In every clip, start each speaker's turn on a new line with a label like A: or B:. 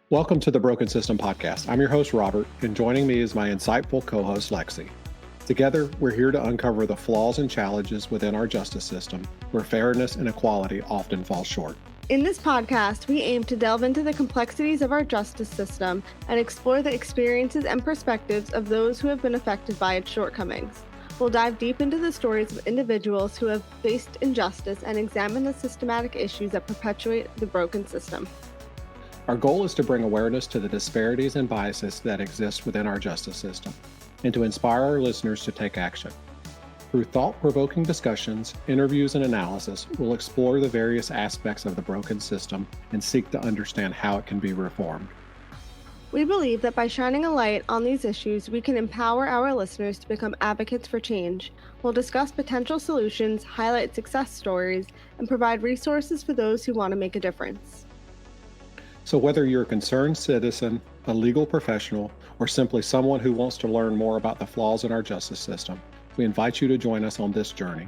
A: Welcome to the Broken System Podcast. I'm your host, Robert, and joining me is my insightful co-host, Lexi. Together, we're here to uncover the flaws and challenges within our justice system, where fairness and equality often fall short.
B: In this podcast, we aim to delve into the complexities of our justice system and explore the experiences and perspectives of those who have been affected by its shortcomings. We'll dive deep into the stories of individuals who have faced injustice and examine the systematic issues that perpetuate the broken system.
A: Our goal is to bring awareness to the disparities and biases that exist within our justice system, and to inspire our listeners to take action. Through thought-provoking discussions, interviews, and analysis, we'll explore the various aspects of the broken system and seek to understand how it can be reformed.
B: We believe that by shining a light on these issues, we can empower our listeners to become advocates for change. We'll discuss potential solutions, highlight success stories, and provide resources for those who want to make a difference.
A: So whether you're a concerned citizen, a legal professional, or simply someone who wants to learn more about the flaws in our justice system, we invite you to join us on this journey.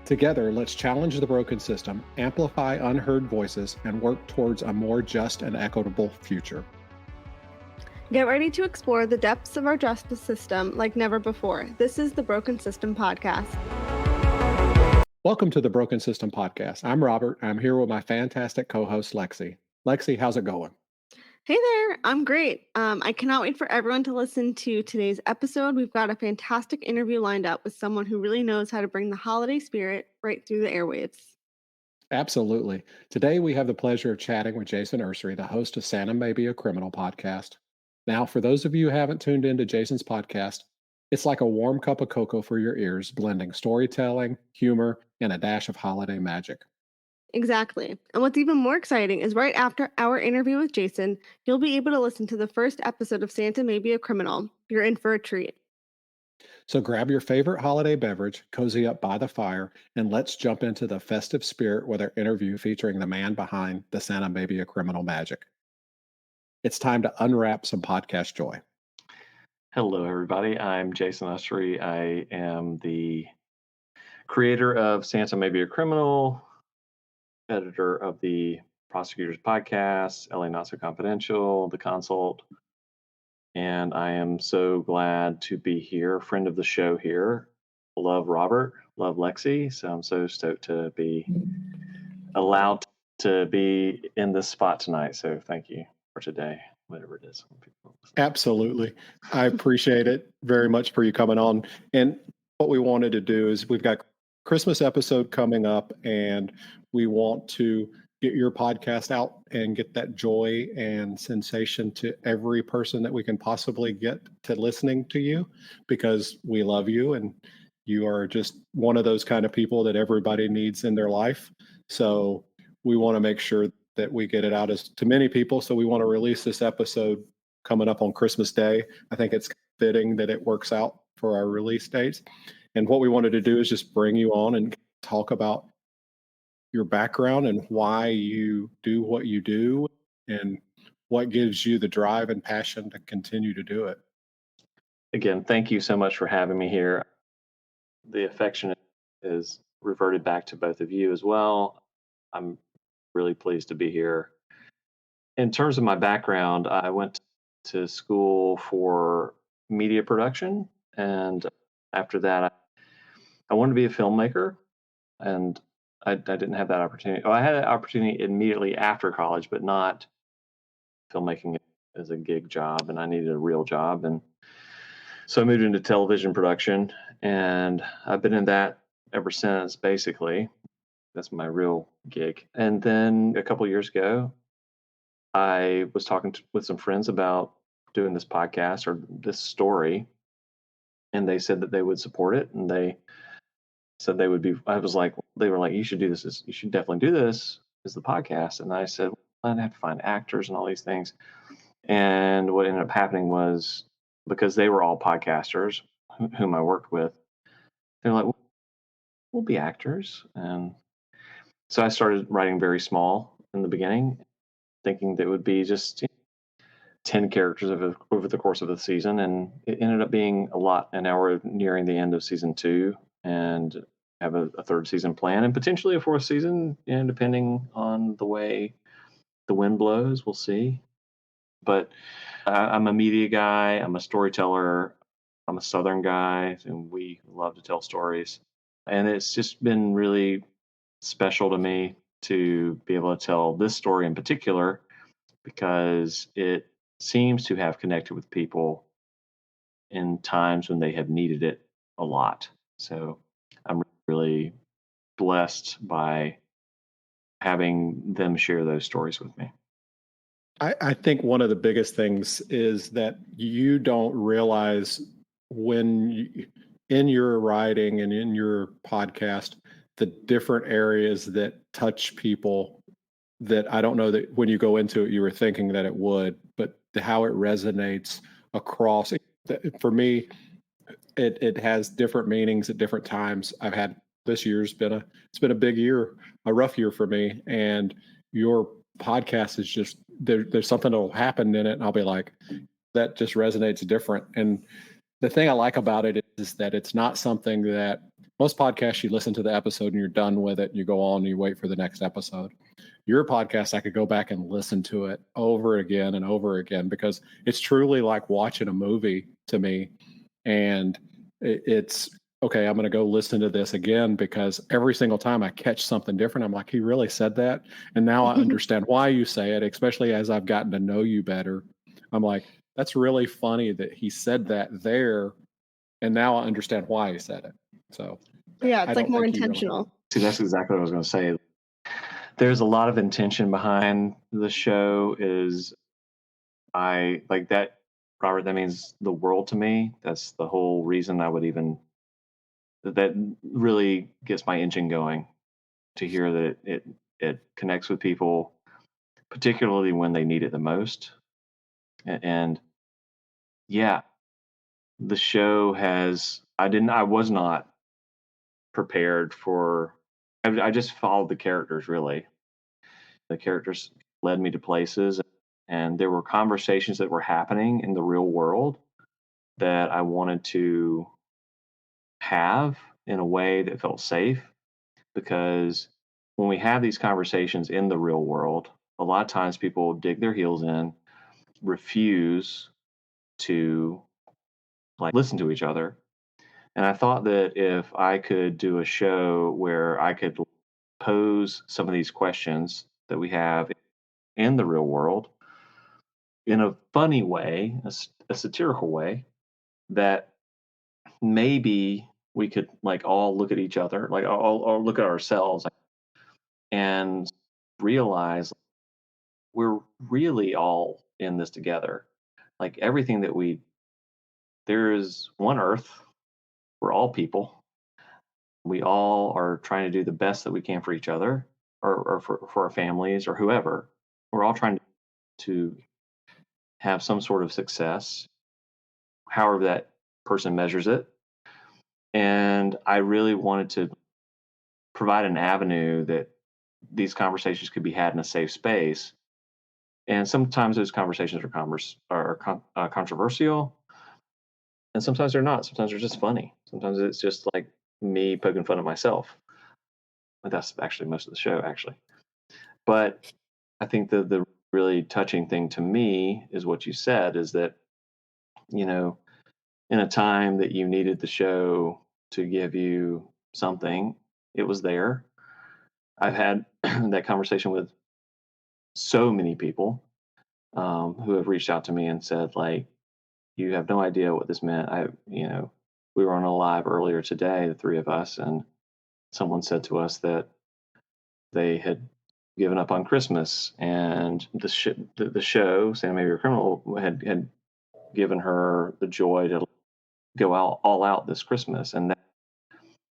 A: Together, let's challenge the broken system, amplify unheard voices, and work towards a more just and equitable future.
B: Get ready to explore the depths of our justice system like never before. This is the Broken System Podcast.
A: Welcome to the Broken System Podcast. I'm Robert. I'm here with my fantastic co-host, Lexi. Lexi, how's it going?
B: Hey there, I'm great. I cannot wait for everyone to listen to today's episode. We've got a fantastic interview lined up with someone who really knows how to bring the holiday spirit right through the airwaves.
A: Absolutely. Today, we have the pleasure of chatting with Jason Usry, the host of Santa May Be a Criminal podcast. Now, for those of you who haven't tuned into Jason's podcast, it's like a warm cup of cocoa for your ears, blending storytelling, humor, and a dash of holiday magic.
B: Exactly. And what's even more exciting is right after our interview with Jason, you'll be able to listen to the first episode of Santa May Be a Criminal. You're in for a treat.
A: So grab your favorite holiday beverage, cozy up by the fire, and let's jump into the festive spirit with our interview featuring the man behind the Santa May Be a Criminal magic. It's time to unwrap some podcast joy.
C: Hello, everybody. I'm Jason Usry. I am the creator of Santa May Be a Criminal, editor of the Prosecutors Podcast, LA Not So Confidential, The Consult, and I am so glad to be here, friend of the show here. Love Robert, love Lexi, so I'm so stoked to be allowed to be in this spot tonight. So thank you for today, whatever it is.
A: Absolutely. I appreciate it very much for you coming on. And what we wanted to do is we've got Christmas episode coming up, and we want to get your podcast out and get that joy and sensation to every person that we can possibly get to listening to you, because we love you and you are just one of those kind of people that everybody needs in their life. So we want to make sure that we get it out as to many people. So we want to release this episode coming up on Christmas Day. I think it's fitting that it works out for our release dates. And what we wanted to do is just bring you on and talk about your background and why you do what you do and what gives you the drive and passion to continue to do it.
C: Again, thank you so much for having me here. The affection is reverted back to both of you as well. I'm really pleased to be here. In terms of my background, I went to school for media production, and after that, I wanted to be a filmmaker, and I didn't have that opportunity. Oh, I had an opportunity immediately after college, but not filmmaking as a gig job, and I needed a real job. And so I moved into television production, and I've been in that ever since, basically. That's my real gig. And then a couple years ago, I was talking with some friends about doing this podcast or this story, and they said that they would support it, and they said they would be. I was like, they were like, you should do this. You should definitely do this as the podcast. And I said, well, I'd have to find actors and all these things. And what ended up happening was, because they were all podcasters whom I worked with, they're like, we'll be actors. And so I started writing very small in the beginning, thinking that it would be just 10 characters over the course of the season. And it ended up being a lot. And now we're nearing the end of season 2 and have a third season plan and potentially a fourth season, depending on the way the wind blows. We'll see. But I'm a media guy. I'm a storyteller. I'm a Southern guy, and we love to tell stories. And it's just been really special to me to be able to tell this story in particular because it seems to have connected with people in times when they have needed it a lot. So I'm really blessed by having them share those stories with me.
A: I think one of the biggest things is that you don't realize when in your writing and in your podcast, the different areas that touch people that I don't know that when you go into it, you were thinking that it would, but how it resonates across. For me, it has different meanings at different times. I've had this year's been it's been a big year, a rough year for me, and your podcast is just there's something that'll happen in it, and I'll be like, that just resonates different. And the thing I like about it is that it's not something that most podcasts you listen to the episode and you're done with it, and you go on and you wait for the next episode. Your podcast, I could go back and listen to it over again and over again because it's truly like watching a movie to me. And it's okay, I'm going to go listen to this again because every single time I catch something different, I'm like, he really said that. And now I understand why you say it, especially as I've gotten to know you better. I'm like, that's really funny that he said that there. And now I understand why he said it. So
B: Yeah,
A: I
B: it's like
A: don't
B: more
A: think you really.
B: intentional.
C: See, that's exactly what I was going to say. There's a lot of intention behind the show. Is I like that, Robert? That means the world to me. That's the whole reason I would even that really gets my engine going to hear that it connects with people, particularly when they need it the most. And yeah, the show has. I was not prepared for. I just followed the characters really. The characters led me to places, and there were conversations that were happening in the real world that I wanted to have in a way that felt safe because when we have these conversations in the real world, a lot of times people dig their heels in, refuse to like listen to each other. And I thought that if I could do a show where I could pose some of these questions that we have in the real world in a funny way, a satirical way, that maybe we could like all look at each other, like all look at ourselves and realize we're really all in this together. Like everything that there is one earth, we're all people. We all are trying to do the best that we can for each other or for our families or whoever. We're all trying to have some sort of success, however that person measures it. And I really wanted to provide an avenue that these conversations could be had in a safe space. And sometimes those conversations are controversial, and sometimes they're not. Sometimes they're just funny. Sometimes it's just like me poking fun at myself. But that's actually most of the show, actually. But I think the really touching thing to me is what you said is that, you know, in a time that you needed the show to give you something, it was there. I've had that conversation with so many people who have reached out to me and said, like, you have no idea what this meant. We were on a live earlier today, the three of us, and someone said to us that they had given up on Christmas, and the show, Santa Maybe You're a Criminal, had given her the joy to go out all out this Christmas, and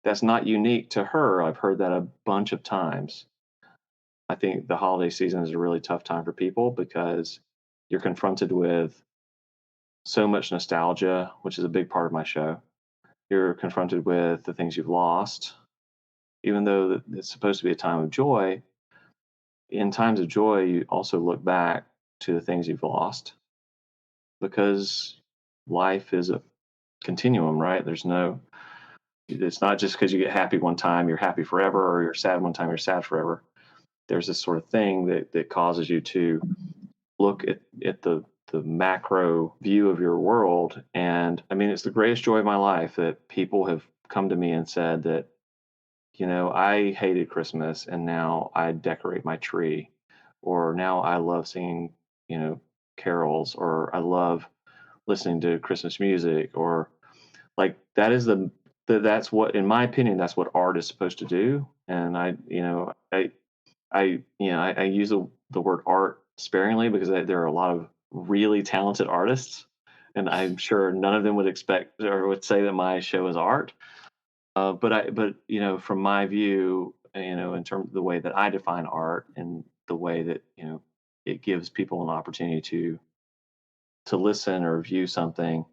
C: that's not unique to her. I've heard that a bunch of times. I think the holiday season is a really tough time for people because you're confronted with so much nostalgia, which is a big part of my show. You're confronted with the things you've lost, even though it's supposed to be a time of joy. In times of joy, you also look back to the things you've lost because life is a continuum, right? It's not just because you get happy one time, you're happy forever, or you're sad one time, you're sad forever. There's this sort of thing that causes you to look at the the macro view of your world. And I mean, it's the greatest joy of my life that people have come to me and said that, I hated Christmas and now I decorate my tree, or now I love singing, carols, or I love listening to Christmas music, or like that is that's what, in my opinion, that's what art is supposed to do. And I use the word art sparingly because there are a lot of really talented artists, and I'm sure none of them would expect or would say that my show is art. But from my view, in terms of the way that I define art and the way that it gives people an opportunity to listen or view something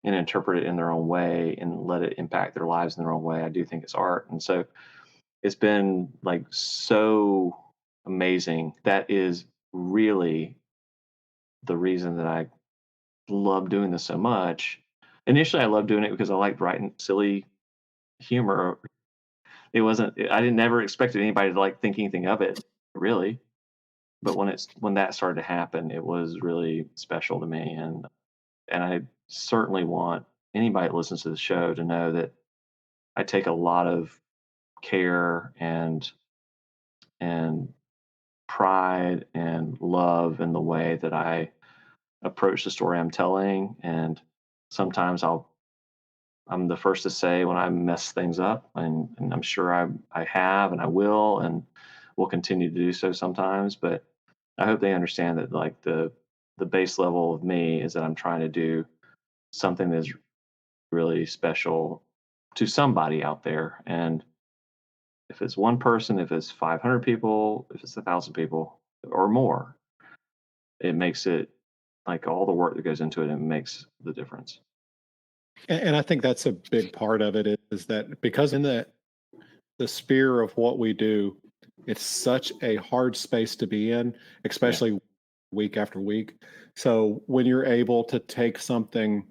C: and interpret it in their own way and let it impact their lives in their own way, I do think it's art. And so it's been like so amazing. That is really the reason that I love doing this so much. Initially, I loved doing it because I liked writing silly humor. I didn't never expected anybody to like think anything of it, really. But when that started to happen, it was really special to me. And I certainly want anybody that listens to the show to know that I take a lot of care and pride and love in the way that I approach the story I'm telling. And sometimes I'm the first to say when I mess things up, and I'm sure I have and I will and will continue to do so sometimes. But I hope they understand that like the base level of me is that I'm trying to do something that's really special to somebody out there. And if it's one person, if it's 500 people, if it's 1,000 people or more, it makes it like all the work that goes into it, it makes the difference.
A: And I think that's a big part of it is that because in the sphere of what we do, it's such a hard space to be in,
C: Yeah.
A: especially week after week. So when you're able to take something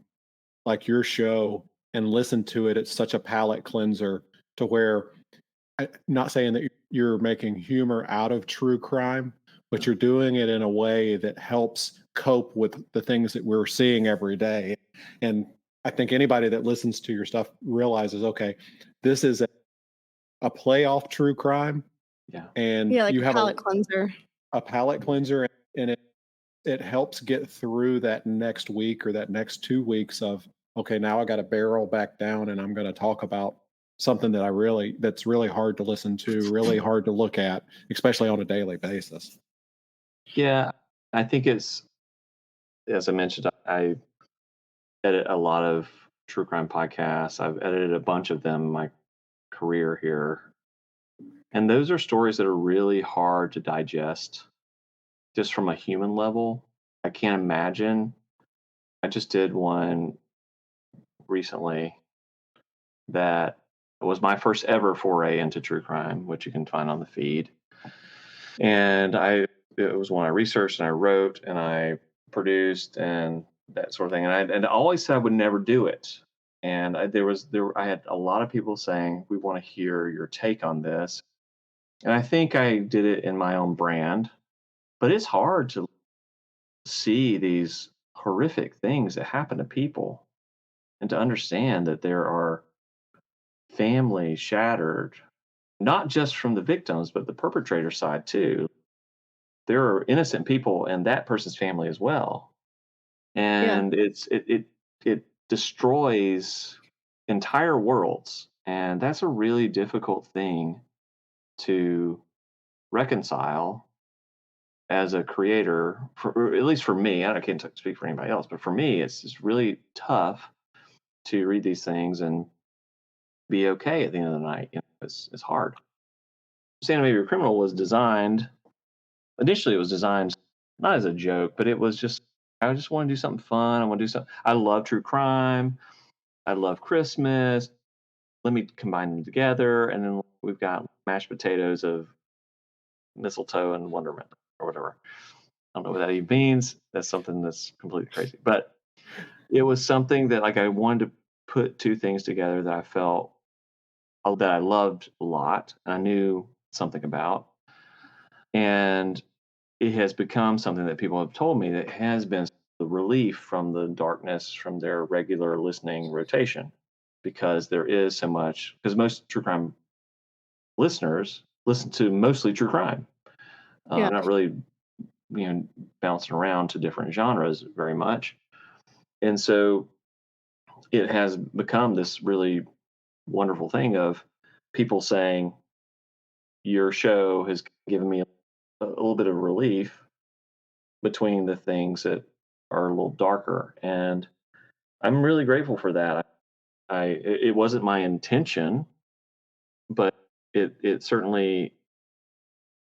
A: like your show and listen to it, it's such a palate cleanser to where not saying that you're making humor out of true crime, but you're doing it in a way that helps cope with the things that we're seeing every day. And I think anybody that listens to your stuff realizes, okay, this is a play off true crime,
C: Yeah.
A: and
B: Yeah, like
A: you
B: a
A: have
B: palate cleanser.
A: a palate cleanser, and it helps get through that next week or that next 2 weeks of, okay, now I got to barrel back down and I'm going to talk about something that's really hard to listen to, really hard to look at, especially on a daily basis.
C: Yeah. I think it's, as I mentioned, I edit a lot of true crime podcasts. I've edited a bunch of them in my career here. And those are stories that are really hard to digest just from a human level. I can't imagine. I just did one recently that was my first ever foray into true crime, which you can find on the feed. And it was one I researched and I wrote and I produced and that sort of thing. And I always said I would never do it. And I had a lot of people saying, we want to hear your take on this. And I think I did it in my own brand, but it's hard to see these horrific things that happen to people and to understand that there are families shattered, not just from the victims, but the perpetrator side too. There are innocent people in that person's family as well.
B: Yeah.
C: And it destroys entire worlds. And that's a really difficult thing to reconcile as a creator, or at least for me. I can't speak for anybody else, but for me, it's just really tough to read these things and be okay at the end of the night. It's hard. Santa Maybe a Criminal was designed initially. It was designed not as a joke, but it was just I just want to do something fun. I want to do something. I love true crime. I love Christmas. Let me combine them together, and then we've got mashed potatoes of mistletoe and wonderment or whatever. I don't know what that even means. That's something that's completely crazy. But it was something that like I wanted to put two things together that I felt that I loved a lot and I knew something about. And it has become something that people have told me that has been the relief from the darkness from their regular listening rotation, because there is so much, because most true crime listeners listen to mostly true crime,
B: Yeah.
C: not really, bouncing around to different genres very much. And so it has become this really wonderful thing of people saying, your show has given me a little bit of relief between the things that are a little darker. And I'm really grateful for that. It wasn't my intention, but it certainly,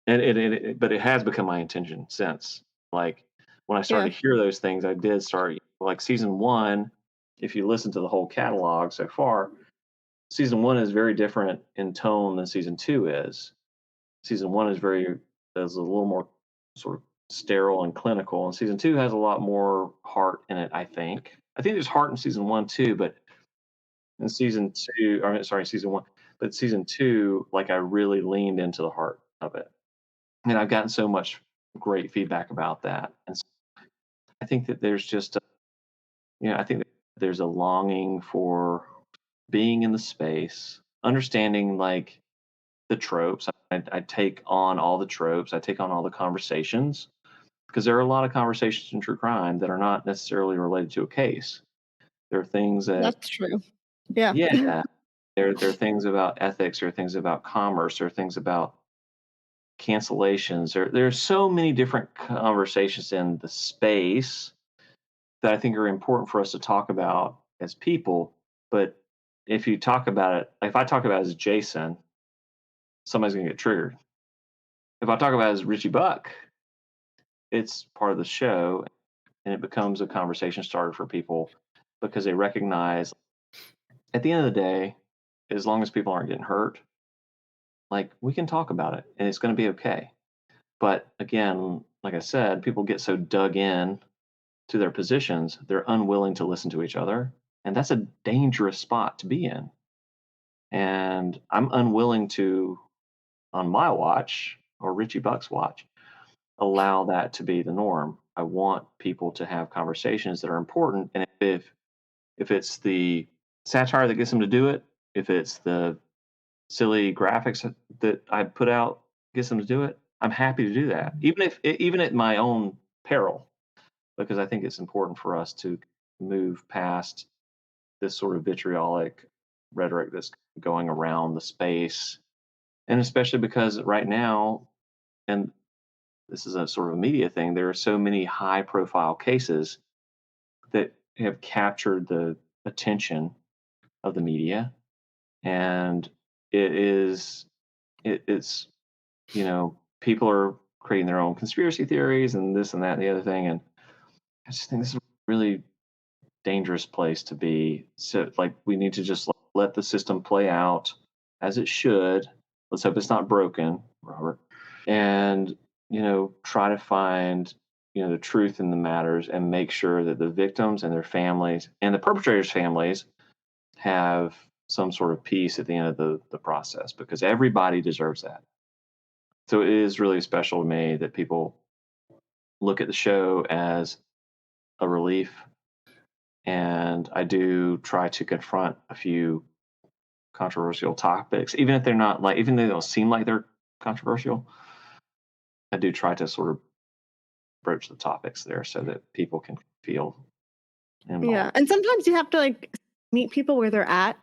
C: but it has become my intention since. Like, when I started
B: Yeah.
C: to hear those things, I did start, like, season one. If you listen to the whole catalog so far, season one is very different in tone than season two is. Season one is a little more sort of sterile and clinical, and season two has a lot more heart in it. I think there's heart in season one too, but in season two, or sorry, season one, but season two, like, I really leaned into the heart of it, and I've gotten so much great feedback about that. And so I think that there's just, I think that there's a longing for being in the space, understanding, like, the tropes. I take on all the tropes. I take on all the conversations, because there are a lot of conversations in true crime that are not necessarily related to a case. There are things that,
B: That's true. Yeah.
C: yeah, there are things about ethics, there are things about commerce, there are things about cancellations. There's so many different conversations in the space that I think are important for us to talk about as people. But if you talk about it, if I talk about it as Jason, somebody's gonna get triggered. If I talk about it as Richie Buck, it's part of the show, and it becomes a conversation starter for people, because they recognize, at the end of the day, as long as people aren't getting hurt, like, we can talk about it and it's going to be okay. But again, like I said, people get so dug in to their positions, they're unwilling to listen to each other. And that's a dangerous spot to be in. And I'm unwilling to, on my watch or Richie Buck's watch, allow that to be the norm. I want people to have conversations that are important. And if it's the satire that gets them to do it, if it's the silly graphics that I put out gets them to do it, I'm happy to do that, even at my own peril, because I think it's important for us to move past this sort of vitriolic rhetoric that's going around the space, and especially because right now, and this is a sort of a media thing, there are so many high-profile cases that have captured the attention of the media, and it's people are creating their own conspiracy theories and this and that and the other thing, and I just think this is a really dangerous place to be. So, like, we need to just let the system play out as it should. Let's hope it's not broken, Robert, and try to find the truth in the matters, and make sure that the victims and their families and the perpetrators' families have some sort of peace at the end of the process, because everybody deserves that. So it is really special to me that people look at the show as a relief. And I do try to confront a few controversial topics, even if they're not, like, even though they don't seem like they're controversial. I do try to sort of broach the topics there so that people can feel
B: Yeah.
C: involved.
B: And sometimes you have to, like, meet people where they're at.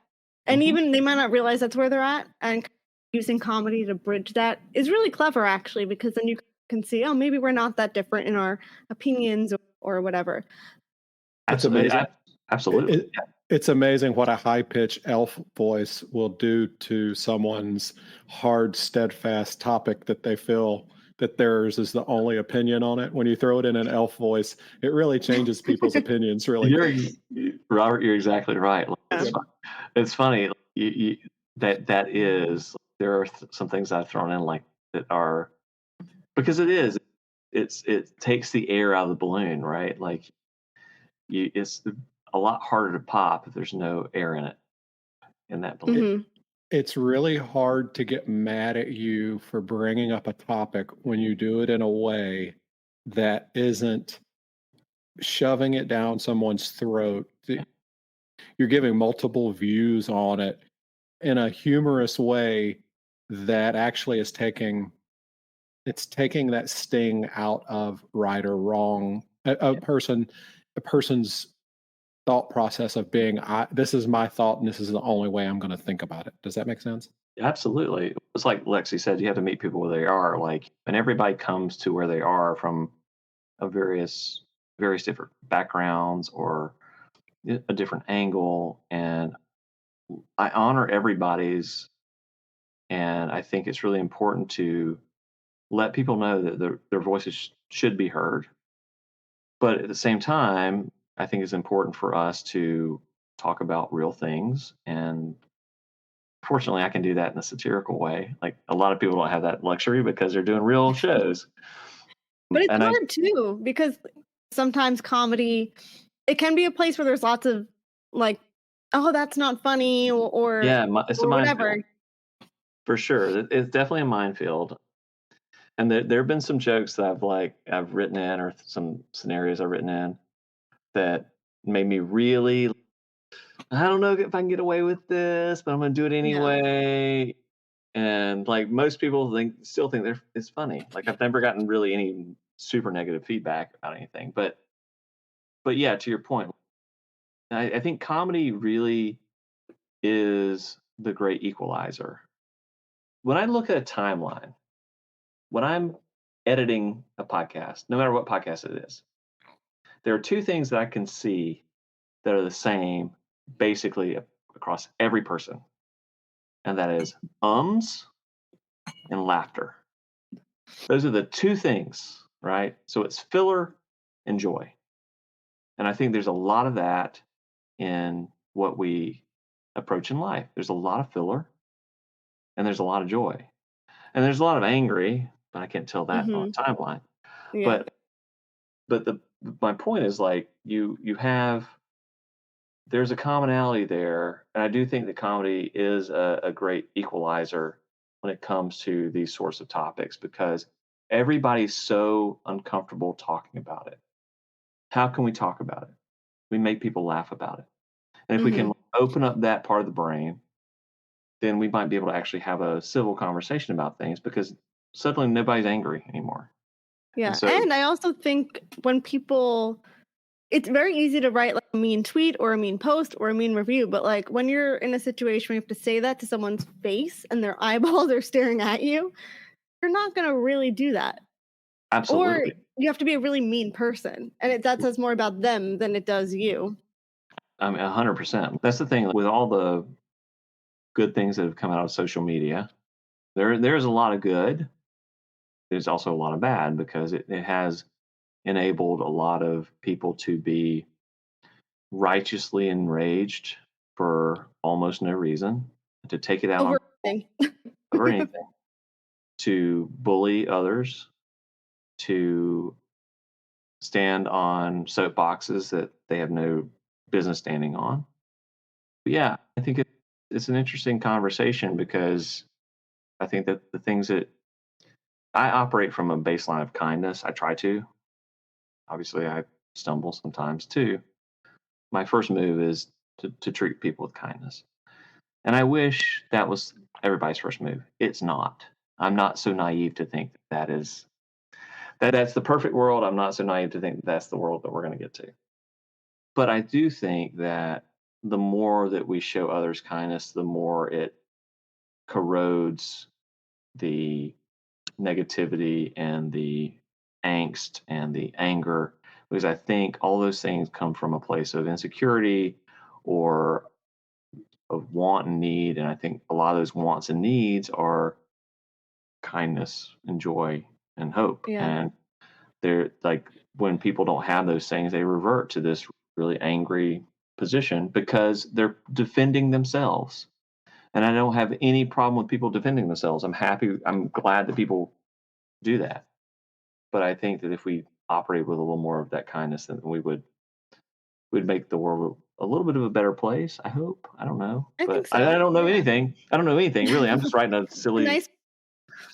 B: And
C: Mhm.
B: even they might not realize that's where they're at. And using comedy to bridge that is really clever, actually, because then you can see, oh, maybe we're not that different in our opinions or whatever.
A: It's amazing.
C: Absolutely.
A: It, it's amazing what a high-pitched elf voice will do to someone's hard, steadfast topic that they feel that theirs is the only opinion on it. When you throw it in an elf voice, it really changes people's opinions really quick.
C: Robert, you're exactly right.
B: Yeah.
C: It's funny, that is, there are some things I've thrown in, like, that are, because it takes the air out of the balloon, right? Like, it's a lot harder to pop if there's no air in that balloon.
B: Mhm.
A: It's really hard to get mad at you for bringing up a topic when you do it in a way that isn't shoving it down someone's throat. You're giving multiple views on it in a humorous way that actually is taking that sting out of right or wrong. A person's thought process of being, this is my thought and this is the only way I'm going to think about it. Does that make sense?
C: Absolutely. It's like Lexi said, you have to meet people where they are. Like, and everybody comes to where they are from a various different backgrounds or a different angle. And I honor everybody's, and I think it's really important to let people know that their voices should be heard. But at the same time, I think it's important for us to talk about real things. And fortunately, I can do that in a satirical way. Like a lot of people don't have that luxury because they're doing real shows.
B: But it's
C: And
B: hard too, because sometimes comedy, it can be a place where there's lots of like, oh, that's not funny,
C: yeah, it's a
B: or whatever.
C: minefield for sure. It's definitely a minefield. And there have been some jokes that I've written in, or some scenarios I've written in that made me really, I don't know if I can get away with this, but I'm going to do it
B: Yeah.
C: anyway. And like most people still think it's funny. Like I've never gotten really any super negative feedback about anything, but yeah, to your point, I think comedy really is the great equalizer. When I look at a timeline, when I'm editing a podcast, no matter what podcast it is, there are two things that I can see that are the same basically across every person, and that is ums and laughter. Those are the two things, right? So it's filler and joy. And I think there's a lot of that in what we approach in life. There's a lot of filler and there's a lot of joy. And there's a lot of angry, but I can't tell that on a timeline.
B: Yeah.
C: But my point is like you have, there's a commonality there, and I do think that comedy is a great equalizer when it comes to these sorts of topics because everybody's so uncomfortable talking about it. How can we talk about it? We make people laugh about it. And if we can open up that part of the brain, then we might be able to actually have a civil conversation about things because suddenly nobody's angry anymore.
B: Yeah.
C: So,
B: And I also think when people, it's very easy to write like a mean tweet or a mean post or a mean review, but like when you're in a situation where you have to say that to someone's face and their eyeballs are staring at you, you're not going to really do that.
C: absolutely.
B: Or you have to be a really mean person, and that says more about them than it does you.
C: I mean, 100%. That's the thing with all the good things that have come out of social media. There's a lot of good. There's also a lot of bad because it has enabled a lot of people to be righteously enraged for almost no reason, to take it out on over anything, to bully others, to stand on soapboxes that they have no business standing on. But yeah, I think it's an interesting conversation because I think that the things that I operate from a baseline of kindness, I try to. Obviously, I stumble sometimes too. My first move is to treat people with kindness. And I wish that was everybody's first move. It's not. I'm not so naive to think that's the perfect world. I'm not so naive to think that's the world that we're going to get to. But I do think that the more that we show others kindness, the more it corrodes the negativity and the angst and the anger, because I think all those things come from a place of insecurity or of want and need. And I think a lot of those wants and needs are kindness and joy and hope.
B: Yeah.
C: And they're like when people don't have those things, they revert to this really angry position because they're defending themselves. And I don't have any problem with people defending themselves. I'm glad that people do that. But I think that if we operate with a little more of that kindness, then we'd make the world a little bit of a better place. I hope. I don't know,
B: I
C: but
B: think so.
C: I don't know
B: Yeah.
C: anything. I don't know anything really. I'm just writing a silly
B: Nice.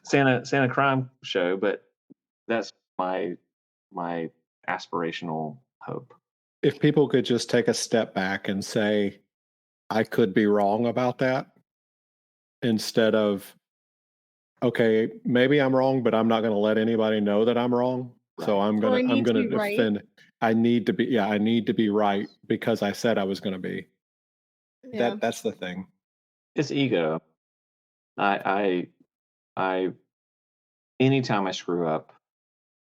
C: Santa crime show, but that's my aspirational hope.
A: If people could just take a step back and say, I could be wrong about that, instead of, okay, maybe I'm wrong, but I'm not going to let anybody know that I'm wrong. So
C: Right.
B: Or I
A: I'm
B: need to
A: gonna
B: be right.
A: defend. I need to be, yeah, I need to be right because I said I was going to be.
B: Yeah.
A: That's the thing.
C: It's ego. I anytime I screw up,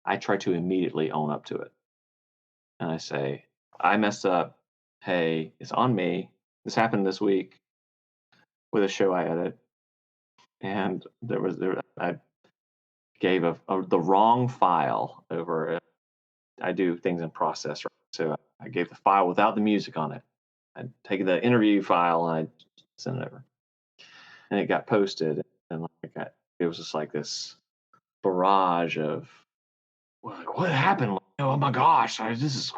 C: I try to immediately own up to it. And I say, I messed up. Hey, it's on me. This happened this week with a show I edit. And I gave the wrong file over. I do things in process, right? So I gave the file without the music on it. I'd take the interview file and I sent it over, and it got posted, and it was just like this barrage of like, what happened? Like, oh my gosh, this is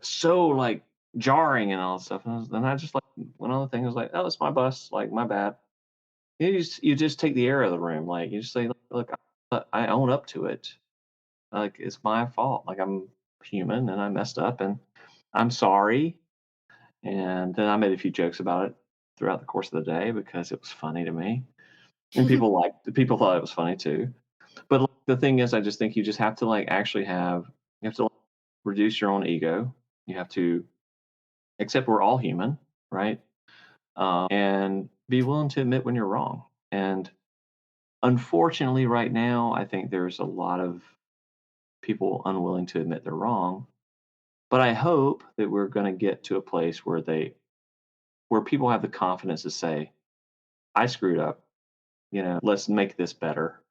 C: so like jarring and all that stuff. And I just like one other thing was like, oh, it's my bus, like my bad. You just take the air out of the room, like you just say, look, I own up to it. Like it's my fault. Like I'm human and I messed up and I'm sorry. And then I made a few jokes about it throughout the course of the day because it was funny to me. And people thought it was funny too. But like, the thing is, I just think you just have to like actually you have to like, reduce your own ego. You have to accept we're all human, right? And be willing to admit when you're wrong. And unfortunately, right now, I think there's a lot of people unwilling to admit they're wrong. But I hope that we're going to get to a place where people have the confidence to say, "I screwed up. Let's make this better."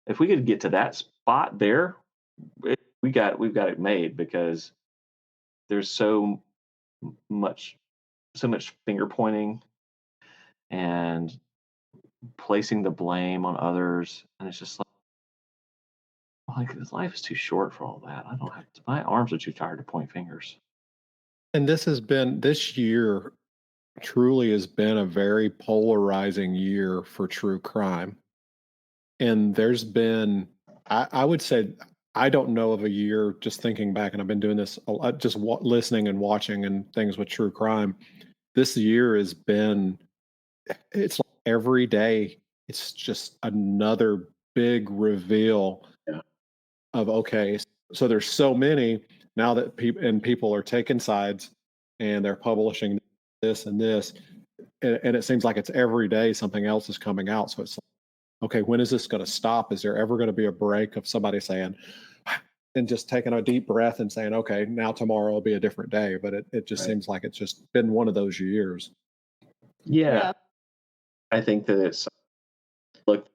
C: If we could get to that spot there, we've got it made because there's much so much finger pointing and placing the blame on others, and it's just this life is too short for all that. I don't have to, my arms are too tired to point fingers.
A: And this year truly has been a very polarizing year for true crime. And there's been, I would say, I don't know of a year, just thinking back, and I've been doing this a lot, just listening and watching and things with true crime. This year has been, it's like every day, it's just another big reveal
C: Yeah.
A: of, okay, so there's so many now that people are taking sides and they're publishing this and this. And it seems like it's every day something else is coming out. So it's like, okay, when is this going to stop? Is there ever going to be a break of somebody saying, and just taking a deep breath and saying, okay, now tomorrow will be a different day? But it just
C: Right.
A: seems like it's just been one of those years.
C: Yeah. I think that it's look,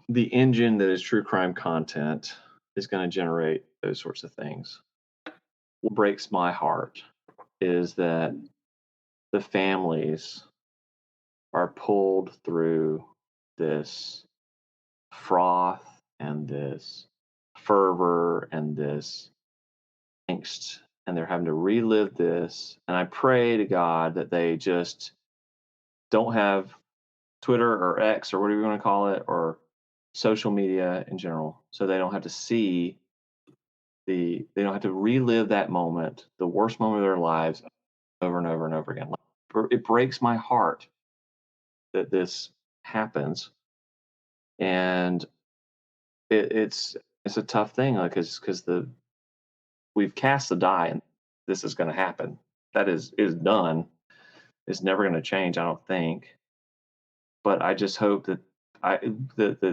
C: the engine that is true crime content is going to generate those sorts of things. What breaks my heart is that the families are pulled through this froth and this fervor and this angst, and they're having to relive this. And I pray to God that they just don't have Twitter or X or whatever you want to call it, or social media in general, so they don't have to they don't have to relive that moment, the worst moment of their lives, over and over and over again. It breaks my heart that this happens, and it's a tough thing, like because the we've cast the die, and this is going to happen. That is done. It's never going to change, I don't think. But I just hope that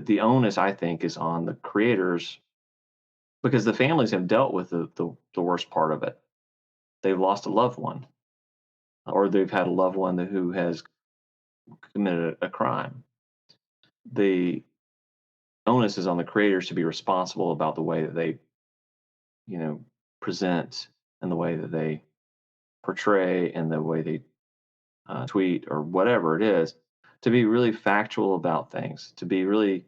C: the onus, I think, is on the creators because the families have dealt with the worst part of it. They've lost a loved one, or they've had a loved one who has committed a crime. The onus is on the creators to be responsible about the way that they, present, and the way that they portray, and the way they tweet or whatever it is, to be really factual about things, to be really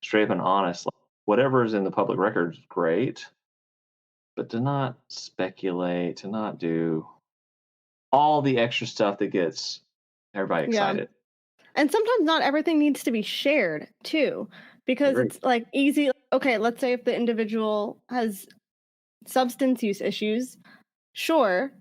C: straight up and honest. Like, whatever is in the public record is great, but to not speculate, to not do all the extra stuff that gets everybody excited.
B: And sometimes not everything needs to be shared too, because
C: Agreed.
B: it's like easy. Okay, let's say if the individual has substance use issues, sure.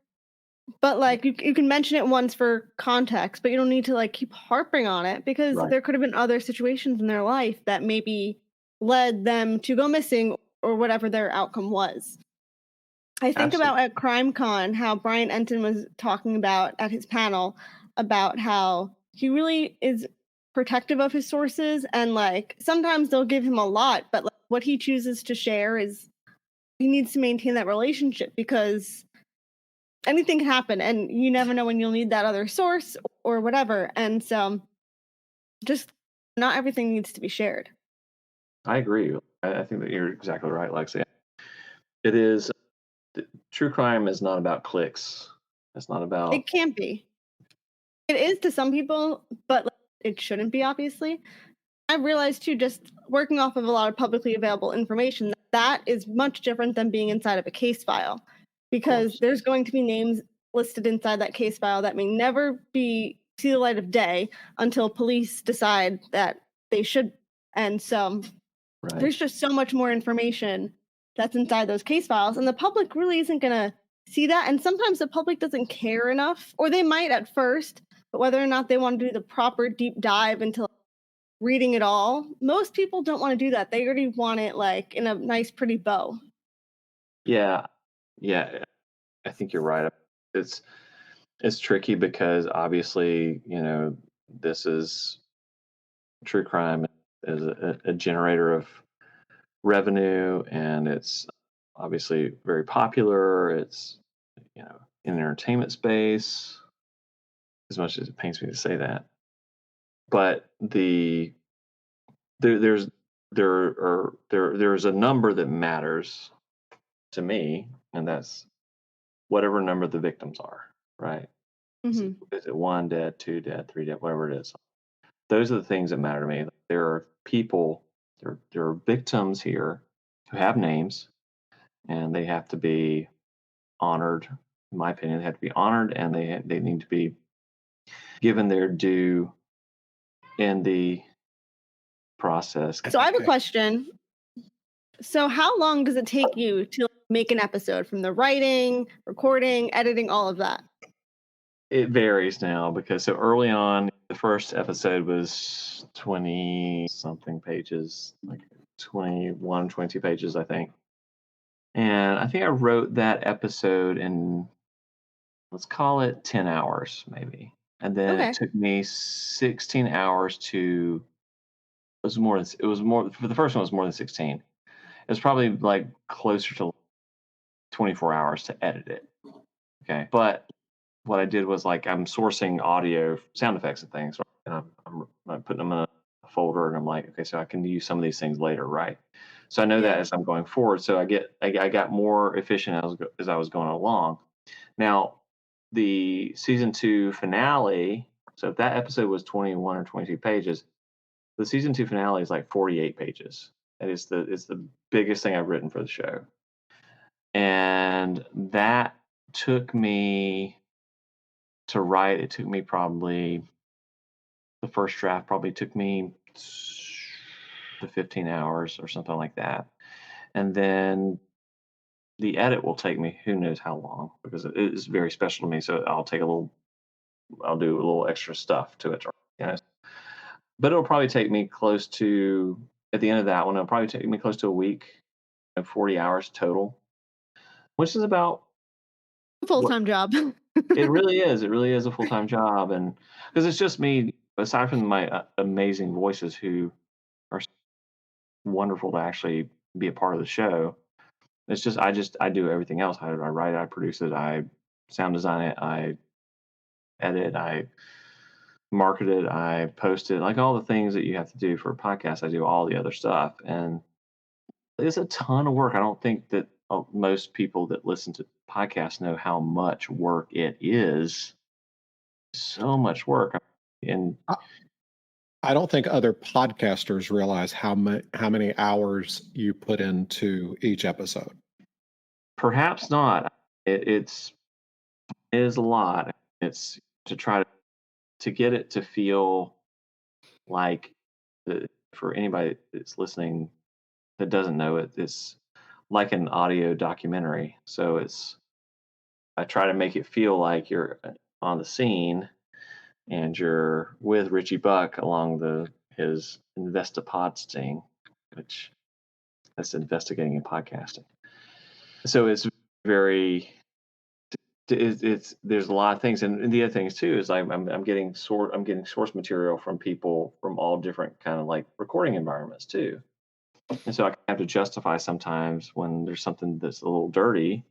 B: But like you can mention it once for context, but you don't need to like keep harping on it because
C: Right.
B: there could have been other situations in their life that maybe led them to go missing or whatever their outcome was. I think about
C: Absolutely.
B: at CrimeCon how Brian Enton was talking about at his panel about how he really is protective of his sources and like sometimes they'll give him a lot, but like, what he chooses to share is he needs to maintain that relationship because anything can happen and you never know when you'll need that other source or whatever. And so just not everything needs to be shared.
C: I agree. I think that you're exactly right, Lexi. It is true crime is not about clicks. It's not about
B: It can't be. It is to some people, but like, it shouldn't be, obviously. I've realized too, just working off of a lot of publicly available information, that is much different than being inside of a case file because
C: course.
B: there's going to be names listed inside that case file that may never be see the light of day until police decide that they should. And so
C: Right.
B: there's just so much more information that's inside those case files, and the public really isn't going to see that. And sometimes the public doesn't care enough, or they might at first, but whether or not they want to do the proper deep dive into reading it all, most people don't want to do that. They already want it like in a nice, pretty bow.
C: Yeah. Yeah. I think you're right. It's tricky because obviously, this is true crime is a generator of revenue, and it's obviously very popular. It's in the entertainment space, as much as it pains me to say that. But there there's there's a number that matters to me, and that's whatever number the victims are, right? Is it,
B: Hmm.
C: is it one dead, two dead, three dead, whatever it is? Those are the things that matter to me. There are people, there are victims here who have names, and they have to be honored. In my opinion, they have to be honored, and they need to be given their due in the process.
B: So I have a question. So how long does it take you to make an episode from the writing, recording, editing, all of that?
C: It varies now because so early on, the first episode was 20 something pages, like 21, 22 pages, I think. And I think I wrote that episode in, let's call it 10 hours, maybe. And then it
B: Okay.
C: took me 16 hours to, it was more, for the first one, it was more than 16. It was probably like closer to 24 hours to edit it. Okay. But what I did was like I'm sourcing audio, sound effects, and things, right? And I'm putting them in a folder, and I'm like, okay, so I can use some of these things later, right? So I know that
B: Yeah.
C: as I'm going forward, so I got more efficient as I was going along. Now, the season 2 finale. So if that episode was 21 or 22 pages, the season 2 finale is like 48 pages. And it's the biggest thing I've written for the show, and that took me to write. It took me probably the first draft probably took me to 15 hours or something like that. And then the edit will take me who knows how long because it is very special to me. So I'll do a little extra stuff to it. You know? But it'll probably take me close to, at the end of that one, it'll probably take me close to a week and 40 hours total, which is about what
B: Full-time job.
C: it really is. It really is a full time job. And because it's just me, aside from my amazing voices who are wonderful to actually be a part of the show. It's just I do everything else. I write it, I produce it, I sound design it, I edit, I market it, I post it, like all the things that you have to do for a podcast. I do all the other stuff, and it's a ton of work. I don't think that most people that listen to podcasts know how much work it is. So much work, and
A: I I don't think other podcasters realize how many hours you put into each episode.
C: perhaps not. It is a lot. It's to try to get it to feel like for anybody that's listening that doesn't know it, it's like an audio documentary. So I try to make it feel like you're on the scene and you're with Richie Buck along his Investapod sting, which that's investigating in podcasting. So it's very it's there's a lot of things, and the other things too is I'm getting source material from people from all different kind of like recording environments too, and so I have to justify sometimes when there's something that's a little dirty,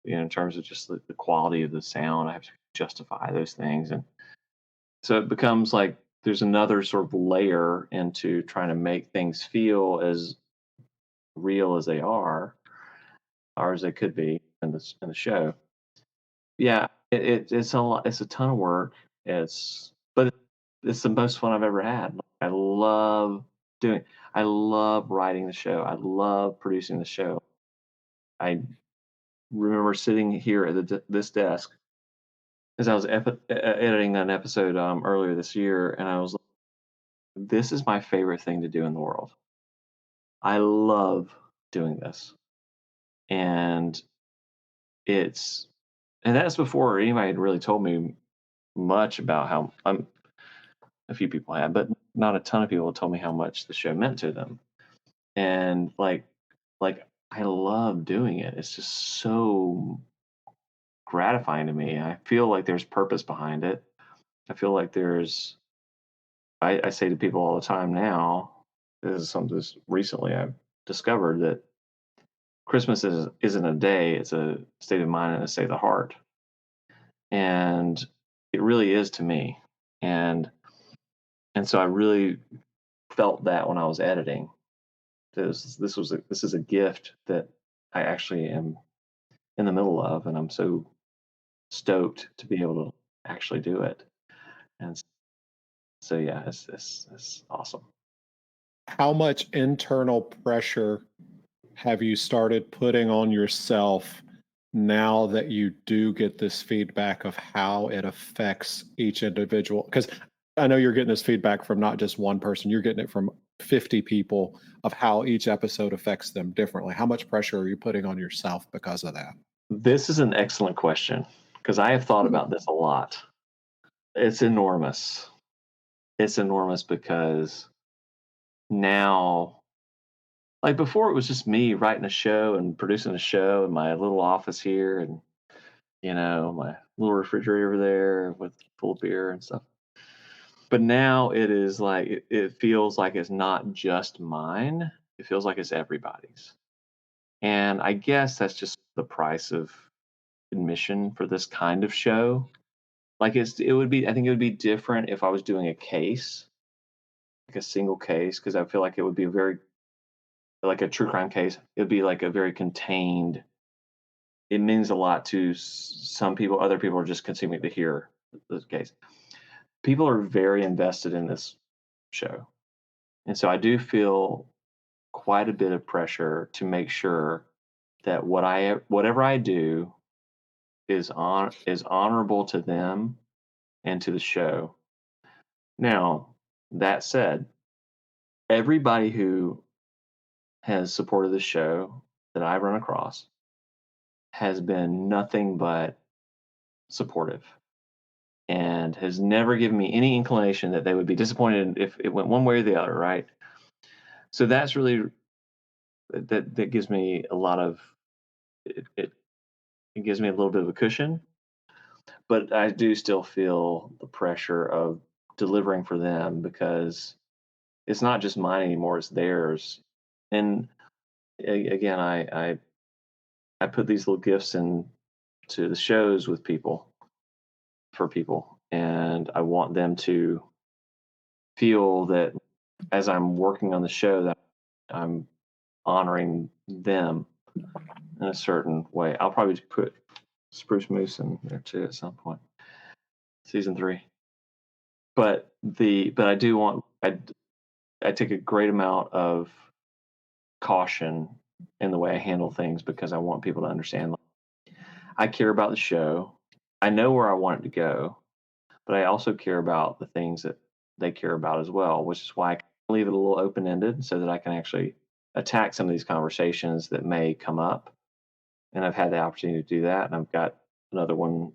C: in terms of just the quality of the sound. I have to justify those things, and so it becomes like there's another sort of layer into trying to make things feel as real as they are, or as they could be in the show. Yeah, it's a lot. It's a ton of work. But it's the most fun I've ever had. I love doing. I love writing the show. I love producing the show. I remember sitting here at this desk as I was editing an episode earlier this year, and I was like, "This is my favorite thing to do in the world. I love doing this," and it's and that's before anybody had really told me much about how a few people had, but not a ton of people told me how much the show meant to them. And like I love doing it. It's just so gratifying to me. I feel like there's purpose behind it. I feel like I say to people all the time now, this is something this recently I've discovered that Christmas isn't a day, it's a state of mind and a state of the heart. And it really is to me. And so I really felt that when I was editing. This is a gift that I actually am in the middle of, and I'm so stoked to be able to actually do it. And so yeah, it's awesome.
A: How much internal pressure have you started putting on yourself now that you do get this feedback of how it affects each individual? Because I know you're getting this feedback from not just one person, you're getting it from 50 people of how each episode affects them differently. How much pressure are you putting on yourself because of that?
C: This is an excellent question because I have thought about this a lot. It's enormous. It's enormous because now, like before, it was just me writing a show and producing a show in my little office here, and my little refrigerator over there with full of beer and stuff. But now it is like it feels like it's not just mine. It feels like it's everybody's. And I guess that's just the price of admission for this kind of show. Like it would be I think it would be different if I was doing a case, like a single case, because I feel like it would be very like a true crime case. It would be like a very contained. It means a lot to some people. Other people are just consuming to hear the case. People are very invested in this show. And so I do feel quite a bit of pressure to make sure that whatever I do is honorable to them and to the show. Now, that said, everybody who has supported the show that I've run across has been nothing but supportive and has never given me any inclination that they would be disappointed if it went one way or the other, right? So that's really that gives me a lot of it gives me a little bit of a cushion, but I do still feel the pressure of delivering for them because it's not just mine anymore; it's theirs. And again, I put these little gifts in to the shows with people for people, and I want them to feel that as I'm working on the show that I'm honoring them in a certain way. I'll probably put Spruce Moose in there too at some point, season 3. But I do want I take a great amount of caution in the way I handle things because I want people to understand. Like, I care about the show. I know where I want it to go, but I also care about the things that they care about as well, which is why I leave it a little open ended so that I can actually attack some of these conversations that may come up. And I've had the opportunity to do that, and I've got another one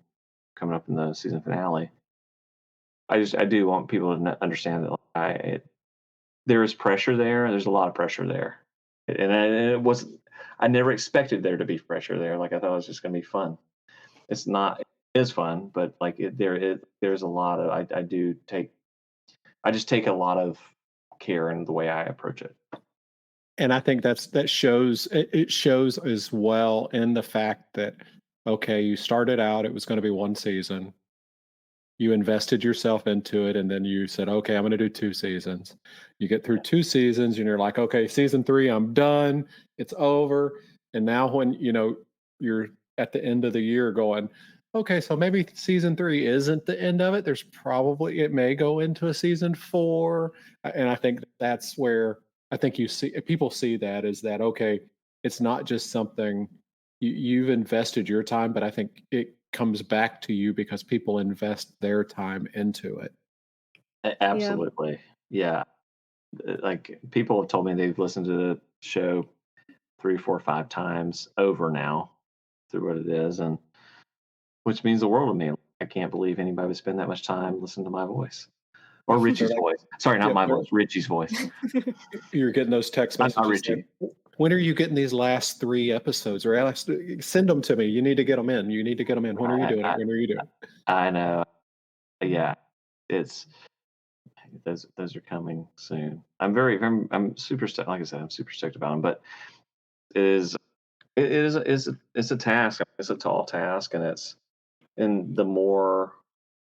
C: coming up in the season finale. I do want people to understand that there is pressure there. There's a lot of pressure there, and it was I never expected there to be pressure there. Like I thought it was just going to be fun. It's not. It is fun, but like there's a lot of I just take a lot of care in the way I approach it.
A: And I think that shows it shows as well in the fact that okay, you started out, it was going to be one season. You invested yourself into it, and then you said, okay, I'm going to do 2 seasons. You get through 2 seasons and you're like, okay, season 3, I'm done, it's over. And now when you're at the end of the year going, okay, so maybe season 3 isn't the end of it, there's probably, it may go into a season 4. And I think that's where I think you see people see that is that okay, it's not just something you've invested your time, but I think it comes back to you because people invest their time into it.
B: Yeah.
C: Absolutely, yeah. Like people have told me they've listened to the show 3, 4, 5 times over now through what it is, and which means the world to me. I can't believe anybody would spend that much time listening to my voice or
A: They're
C: Richie's
A: like,
C: voice. Sorry, not
A: yep,
C: my voice, Richie's voice.
A: you're getting those text
C: I'm not
A: messages saying,
C: Richie.
A: when are you getting these last 3 episodes? Or Alex, send them to me. You need to get them in. You need to get them in. When are you
C: I,
A: doing it?
C: I
A: When are you doing it?
C: I know. Yeah, it's those are coming soon. I'm super stoked. Like I said, I'm super stoked about them. But it is it's a task. It's a tall task, and the more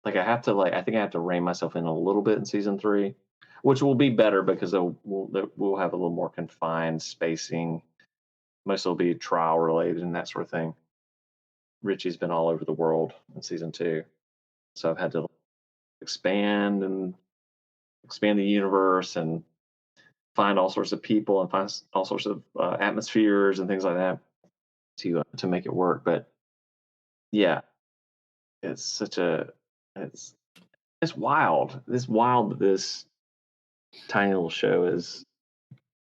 C: like I think I have to rein myself in a little bit in season 3, which will be better because we'll have a little more confined spacing. Most will be trial related and that sort of thing. Richie's been all over the world in season 2, so I've had to expand and expand the universe and find all sorts of people and find all sorts of atmospheres and things like that to make it work. But yeah, it's such a it's it's wild. It's wild that this tiny little show is.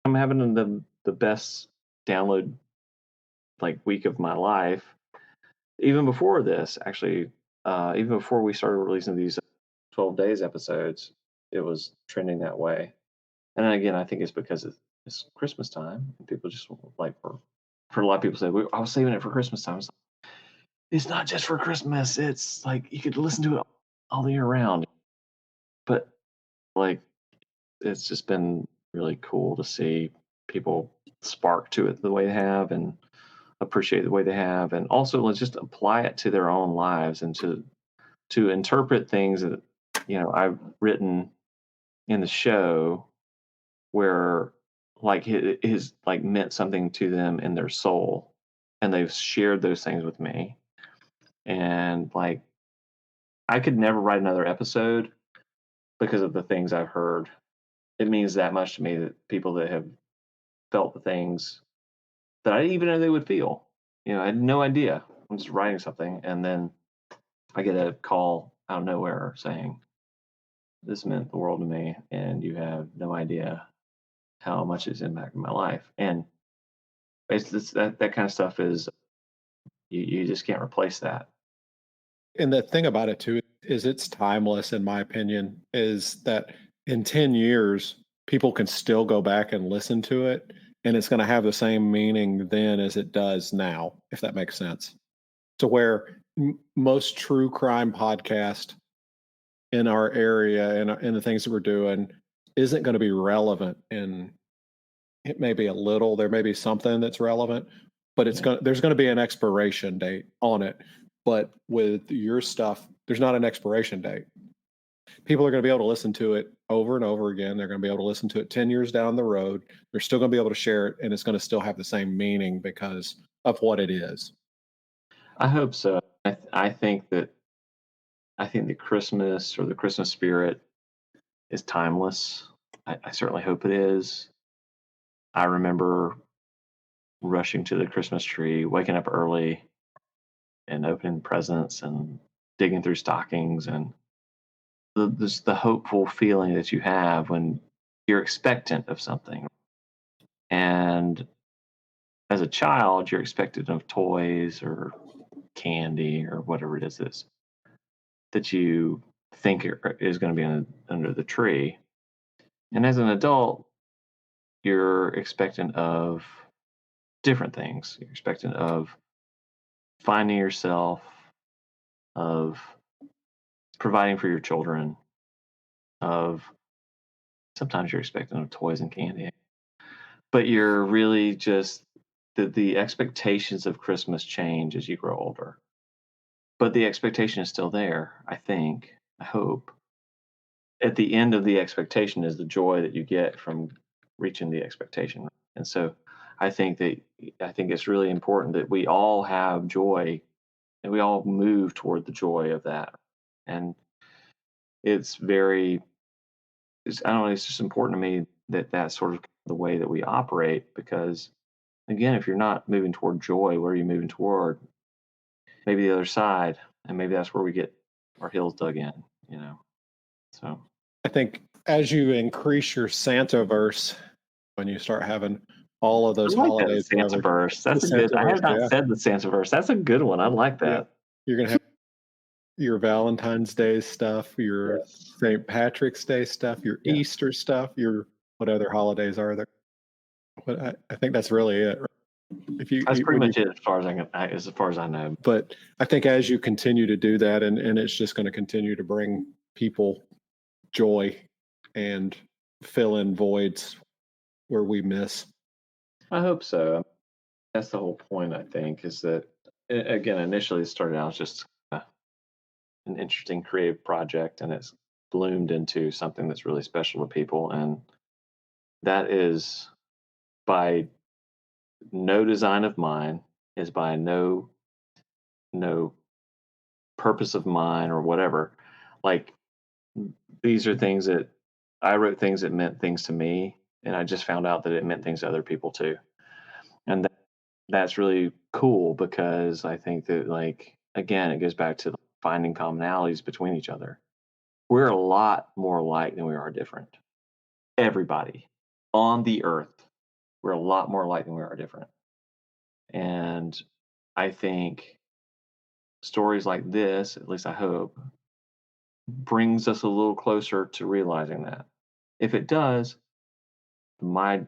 C: I'm having the best download like week of my life. Even before this, actually, even before we started releasing these 12 days episodes, it was trending that way. And again, I think it's because it's Christmas time. And people just like for a lot of people say, I was saving it for Christmas time. It's not just for Christmas. It's like you could listen to it all the year round. But like, it's just been really cool to see people spark to it the way they have and appreciate the way they have. And also let's just apply it to their own lives and to interpret things that, I've written in the show where like it is like meant something to them in their soul and they've shared those things with me and like I could never write another episode because of the things I've heard. It means that much to me that people that have felt the things that I didn't even know they would feel. I had no idea. I'm just writing something and then I get a call out of nowhere saying this meant the world to me and you have no idea how much it's impacted my life. And it's that kind of stuff is you just can't replace that.
A: And the thing about it too is it's timeless, in my opinion, is that in 10 years, people can still go back and listen to it, and it's going to have the same meaning then as it does now, if that makes sense. To where most true crime podcast in our area and the things that we're doing isn't going to be relevant in it may be a little, there may be something that's relevant, but there's going to be an expiration date on it. But with your stuff, there's not an expiration date. People are going to be able to listen to it over and over again. They're going to be able to listen to it 10 years down the road. They're still going to be able to share it, and it's going to still have the same meaning because of what it is.
C: I hope so. I think the Christmas or the Christmas spirit is timeless. I certainly hope it is. I remember rushing to the Christmas tree, waking up early and opening presents and digging through stockings and the hopeful feeling that you have when you're expectant of something. And as a child, you're expected of toys or candy or whatever it is that you think is going to be under the tree. And as an adult, you're expectant of different things. You're expectant of finding yourself, of providing for your children, of sometimes you're expectant of toys and candy. But you're really just the expectations of Christmas change as you grow older. But the expectation is still there, I think, I hope. At the end of the expectation is the joy that you get from reaching the expectation. And so I think it's really important that we all have joy and we all move toward the joy of that. And it's I don't know, it's just important to me that that's sort of the way that we operate because again, if you're not moving toward joy, where are you moving toward? Maybe the other side, and maybe that's where we get our heels dug in, you know. So
A: I think as you increase your Santaverse, when you start having all of
C: I
A: those
C: like
A: holidays
C: that
A: covered,
C: Santaverse. That's
A: the
C: a good. I
A: Santaverse,
C: have not
A: yeah,
C: said the Santaverse. That's a good one. I like
A: yeah,
C: that.
A: you're gonna have your Valentine's Day stuff, your
C: Yes.
A: St. Patrick's Day stuff, your
C: Yeah.
A: Easter stuff, your what other holidays are there? But I think that's really it. Right? If
C: That's
A: you
C: pretty
A: when you
C: much it as far as as far as I know.
A: But I think as you continue to do that, and it's just going to continue to bring people joy and fill in voids where we miss.
C: I hope so. That's the whole point. I think is that again, initially it started out as just an interesting creative project, and it's bloomed into something that's really special to people, and that is by no design of mine, is by no purpose of mine or whatever. Like these are things that I wrote things that meant things to me, and I just found out that it meant things to other people too. And that's really cool because I think that like again, it goes back to finding commonalities between each other. We're a lot more alike than we are different. Everybody on the earth, we're a lot more alike than we are different. And I think stories like this, at least I hope, brings us a little closer to realizing that. If it does, my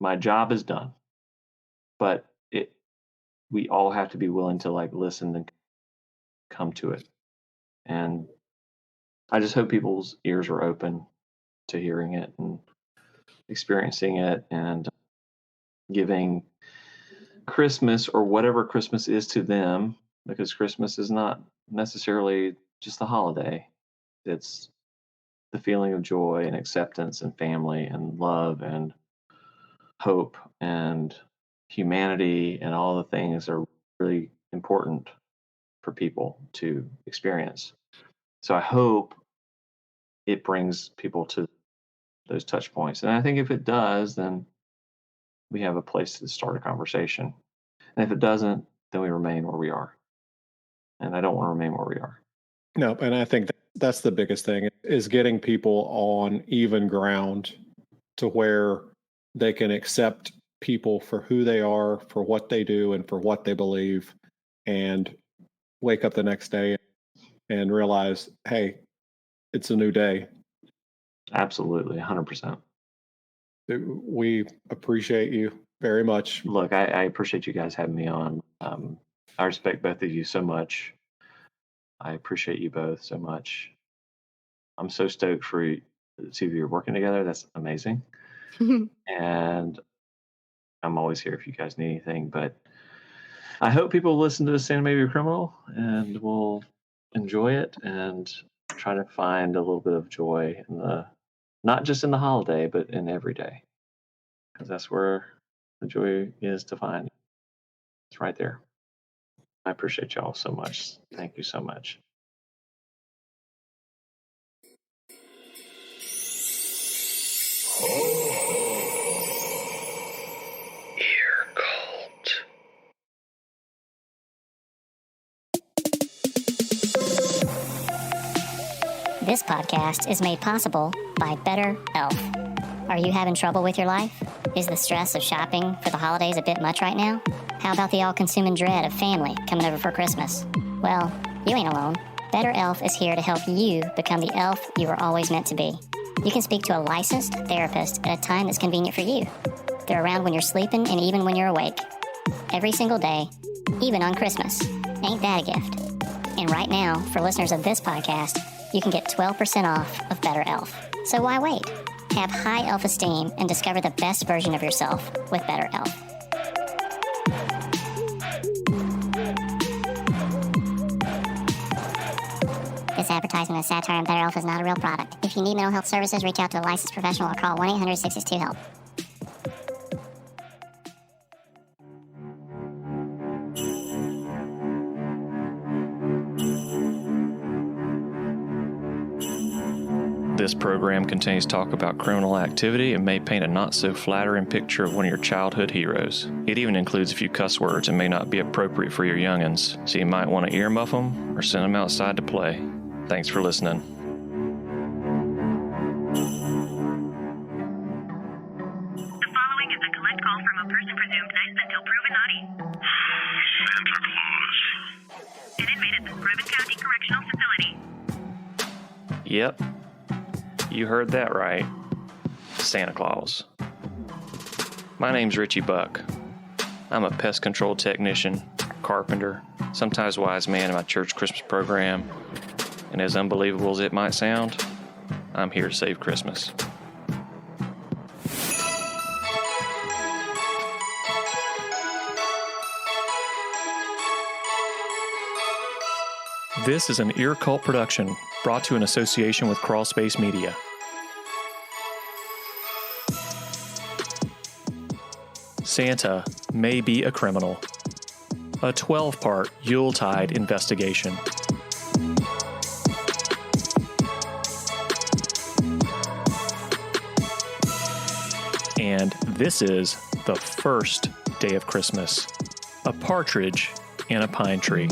C: my job is done. But we all have to be willing to like listen and come to it. And I just hope people's ears are open to hearing it and experiencing it and giving Christmas or whatever Christmas is to them, because Christmas is not necessarily just a holiday. It's the feeling of joy and acceptance and family and love and hope and humanity and all the things are really important for people to experience. So I hope it brings people to those touch points. And I think if it does, then we have a place to start a conversation. And if it doesn't, then we remain where we are. And I don't want to remain where we are.
A: No, and I think that's the biggest thing is getting people on even ground to where they can accept people for who they are, for what they do, and for what they believe, and wake up the next day and realize, hey, it's a new day.
C: Absolutely, 100%.
A: We appreciate you very much.
C: Look, I appreciate you guys having me on. I respect both of you so much. I appreciate you both so much. I'm so stoked for you, the two of you are working together. That's amazing. And I'm always here if you guys need anything. But I hope people listen to the Santa Maybe a Criminal and will enjoy it and try to find a little bit of joy in not just in the holiday, but in every day. Because that's where the joy is to find. It's right there. I appreciate y'all so much. Thank you so much. Ear cult.
D: This podcast is made possible by BetterElf. Are you having trouble with your life? Is the stress of shopping for the holidays a bit much right now? How about the all-consuming dread of family coming over for Christmas? Well, you ain't alone. Better Elf is here to help you become the elf you were always meant to be. You can speak to a licensed therapist at a time that's convenient for you. They're around when you're sleeping and even when you're awake. Every single day, even on Christmas. Ain't that a gift? And right now, for listeners of this podcast, you can get 12% off of Better Elf. So why wait? Have high elf esteem and discover the best version of yourself with Better Elf. This advertisement of satire and Better Elf is not a real product. If you need mental health services, reach out to a licensed professional or call 1-800-662-HELP.
C: This program contains talk about criminal activity and may paint a not-so-flattering picture of one of your childhood heroes. It even includes a few cuss words and may not be appropriate for your youngins, so you might want to earmuff them or send them outside to play. Thanks for listening.
E: The following is a collect call from a person presumed nice until proven naughty. Santa Claus. An inmate at the Bremen County Correctional Facility.
C: Yep. You heard that right. Santa Claus. My name's Richie Buck. I'm a pest control technician, carpenter, sometimes wise man in my church Christmas program, and as unbelievable as it might sound, I'm here to save Christmas. This is an Ear Cult production brought to an association with Crawlspace Media. Santa may be a criminal. A 12-part Yuletide investigation. And this is the first day of Christmas. A partridge in a pine tree.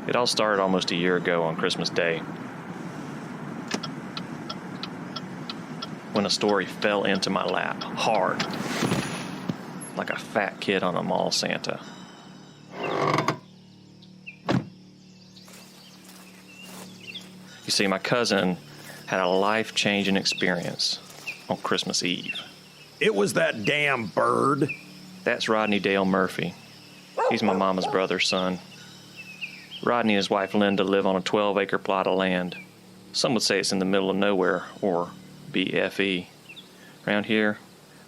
C: It all started almost a year ago on Christmas Day, when a story fell into my lap hard, like a fat kid on a mall Santa. You see, my cousin had a life-changing experience on Christmas Eve.
F: It was that damn bird.
C: That's Rodney Dale Murphy. He's my mama's brother's son. Rodney and his wife Linda live on a 12-acre plot of land. Some would say it's in the middle of nowhere, or BFE. Around here,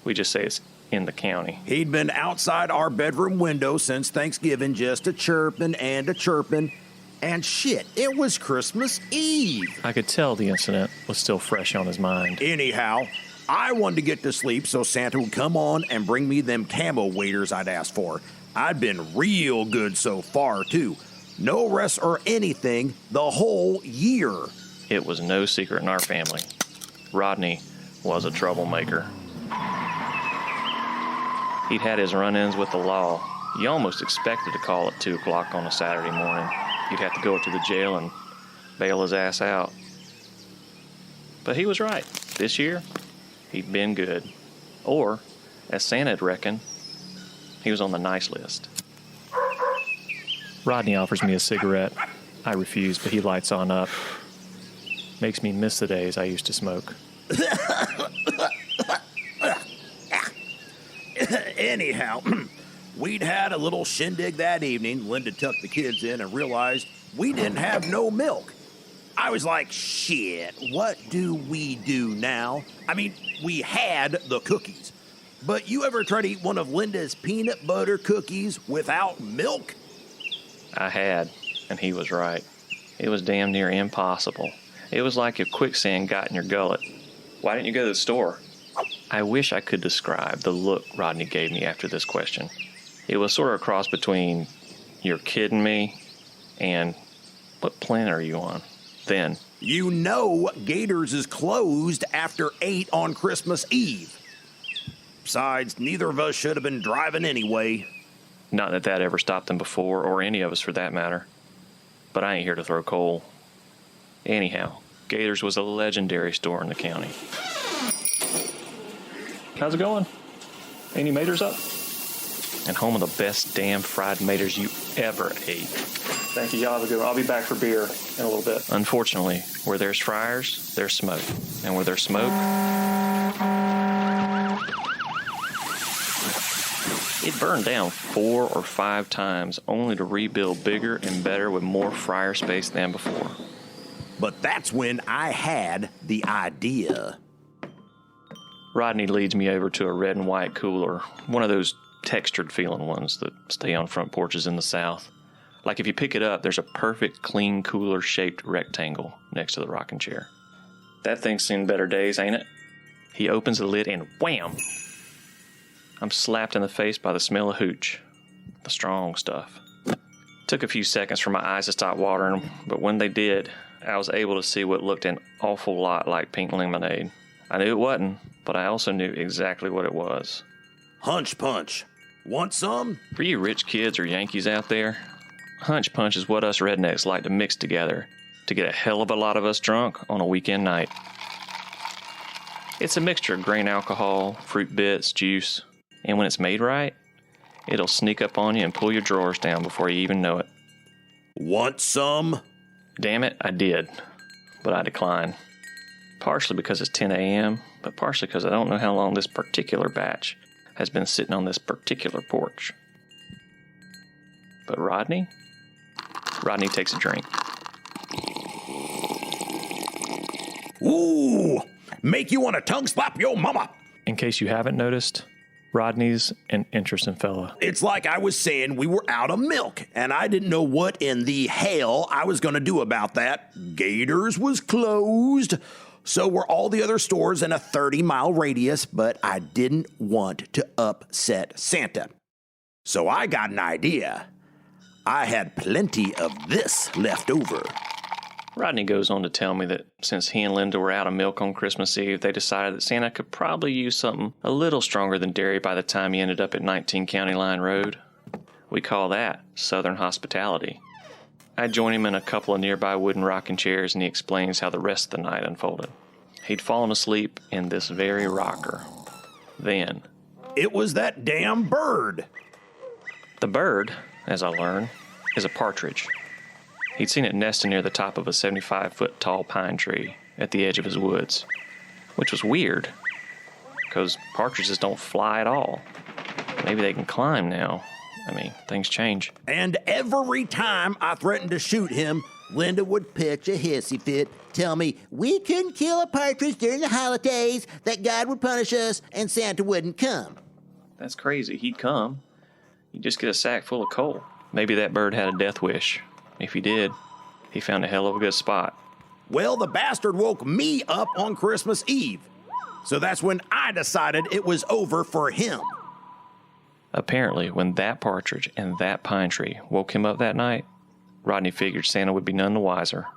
C: we just say it's in the county.
F: He'd been outside our bedroom window since Thanksgiving, just a chirping and a chirping. And shit, it was Christmas Eve.
C: I could tell the incident was still fresh on his mind.
F: Anyhow, I wanted to get to sleep so Santa would come on and bring me them camo waders I'd asked for. I'd been real good so far, too. No rest or anything the whole year.
C: It was no secret in our family. Rodney was a troublemaker. He'd had his run-ins with the law. You almost expected to call at 2 o'clock on a Saturday morning. You'd have to go up to the jail and bail his ass out. But he was right. This year, he'd been good. Or, as Santa'd reckon, he was on the nice list. Rodney offers me a cigarette. I refuse, but he lights on up. Makes me miss the days I used to smoke.
F: Anyhow, we'd had a little shindig that evening. Linda tucked the kids in and realized we didn't have no milk. I was like, shit, what do we do now? I mean, we had the cookies. But you ever try to eat one of Linda's peanut butter cookies without milk?
C: I had, and he was right. It was damn near impossible. It was like if quicksand got in your gullet. Why didn't you go to the store? I wish I could describe the look Rodney gave me after this question. It was sort of a cross between, you're kidding me, and what planet are you on? Then,
F: You know Gators is closed after 8 on Christmas Eve. Besides, neither of us should have been driving anyway.
C: Not that that ever stopped them before, or any of us for that matter. But I ain't here to throw coal. Anyhow, Gators was a legendary store in the county. How's it going? Any maters up? And home of the best damn fried maters you ever ate. Thank you, y'all have a good one. I'll be back for beer in a little bit. Unfortunately, where there's fryers, there's smoke. And where there's smoke, it burned down 4 or 5 times, only to rebuild bigger and better with more fryer space than before.
F: But that's when I had the idea.
C: Rodney leads me over to a red and white cooler, one of those textured feeling ones that stay on front porches in the South. Like if you pick it up, there's a perfect, clean, cooler-shaped rectangle next to the rocking chair. That thing's seen better days, ain't it? He opens the lid and wham! I'm slapped in the face by the smell of hooch. The strong stuff. Took a few seconds for my eyes to stop watering, but when they did, I was able to see what looked an awful lot like pink lemonade. I knew it wasn't, but I also knew exactly what it was.
F: Hunch punch. Want some?
C: For you rich kids or Yankees out there, hunch punch is what us rednecks like to mix together to get a hell of a lot of us drunk on a weekend night. It's a mixture of grain alcohol, fruit bits, juice, and when it's made right, it'll sneak up on you and pull your drawers down before you even know it.
F: Want some?
C: Damn it, I did, but I declined. Partially because it's 10 a.m., but partially because I don't know how long this particular batch has been sitting on this particular porch. But Rodney takes a drink.
F: Ooh, make you want to tongue slap your mama.
C: In case you haven't noticed, Rodney's an interesting fella.
F: It's like I was saying, we were out of milk, and I didn't know what in the hell I was going to do about that. Gators was closed. So were all the other stores in a 30-mile radius, but I didn't want to upset Santa. So I got an idea. I had plenty of this left over.
C: Rodney goes on to tell me that since he and Linda were out of milk on Christmas Eve, they decided that Santa could probably use something a little stronger than dairy by the time he ended up at 19 County Line Road. We call that Southern hospitality. I join him in a couple of nearby wooden rocking chairs, and he explains how the rest of the night unfolded. He'd fallen asleep in this very rocker. Then,
F: it was that damn bird.
C: The bird, as I learned, is a partridge. He'd seen it nesting near the top of a 75-foot tall pine tree at the edge of his woods, which was weird, because partridges don't fly at all. Maybe they can climb now. I mean, things change.
F: And every time I threatened to shoot him, Linda would pitch a hissy fit, tell me we couldn't kill a partridge during the holidays, that God would punish us, and Santa wouldn't come.
C: That's crazy. He'd come. You'd just get a sack full of coal. Maybe that bird had a death wish. If he did, he found a hell of a good spot.
F: Well, the bastard woke me up on Christmas Eve. So that's when I decided it was over for him.
C: Apparently, when that partridge and that pine tree woke him up that night, Rodney figured Santa would be none the wiser.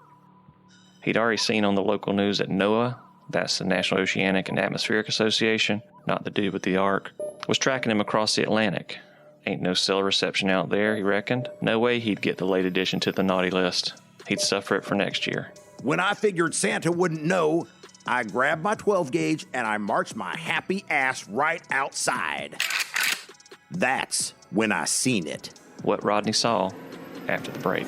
C: He'd already seen on the local news that NOAA, that's the National Oceanic and Atmospheric Association, not the dude with the ark, was tracking him across the Atlantic. Ain't no cell reception out there, he reckoned. No way he'd get the late addition to the naughty list. He'd suffer it for next year.
F: When I figured Santa wouldn't know, I grabbed my 12 gauge and I marched my happy ass right outside. That's when I seen it.
C: What Rodney saw after the break.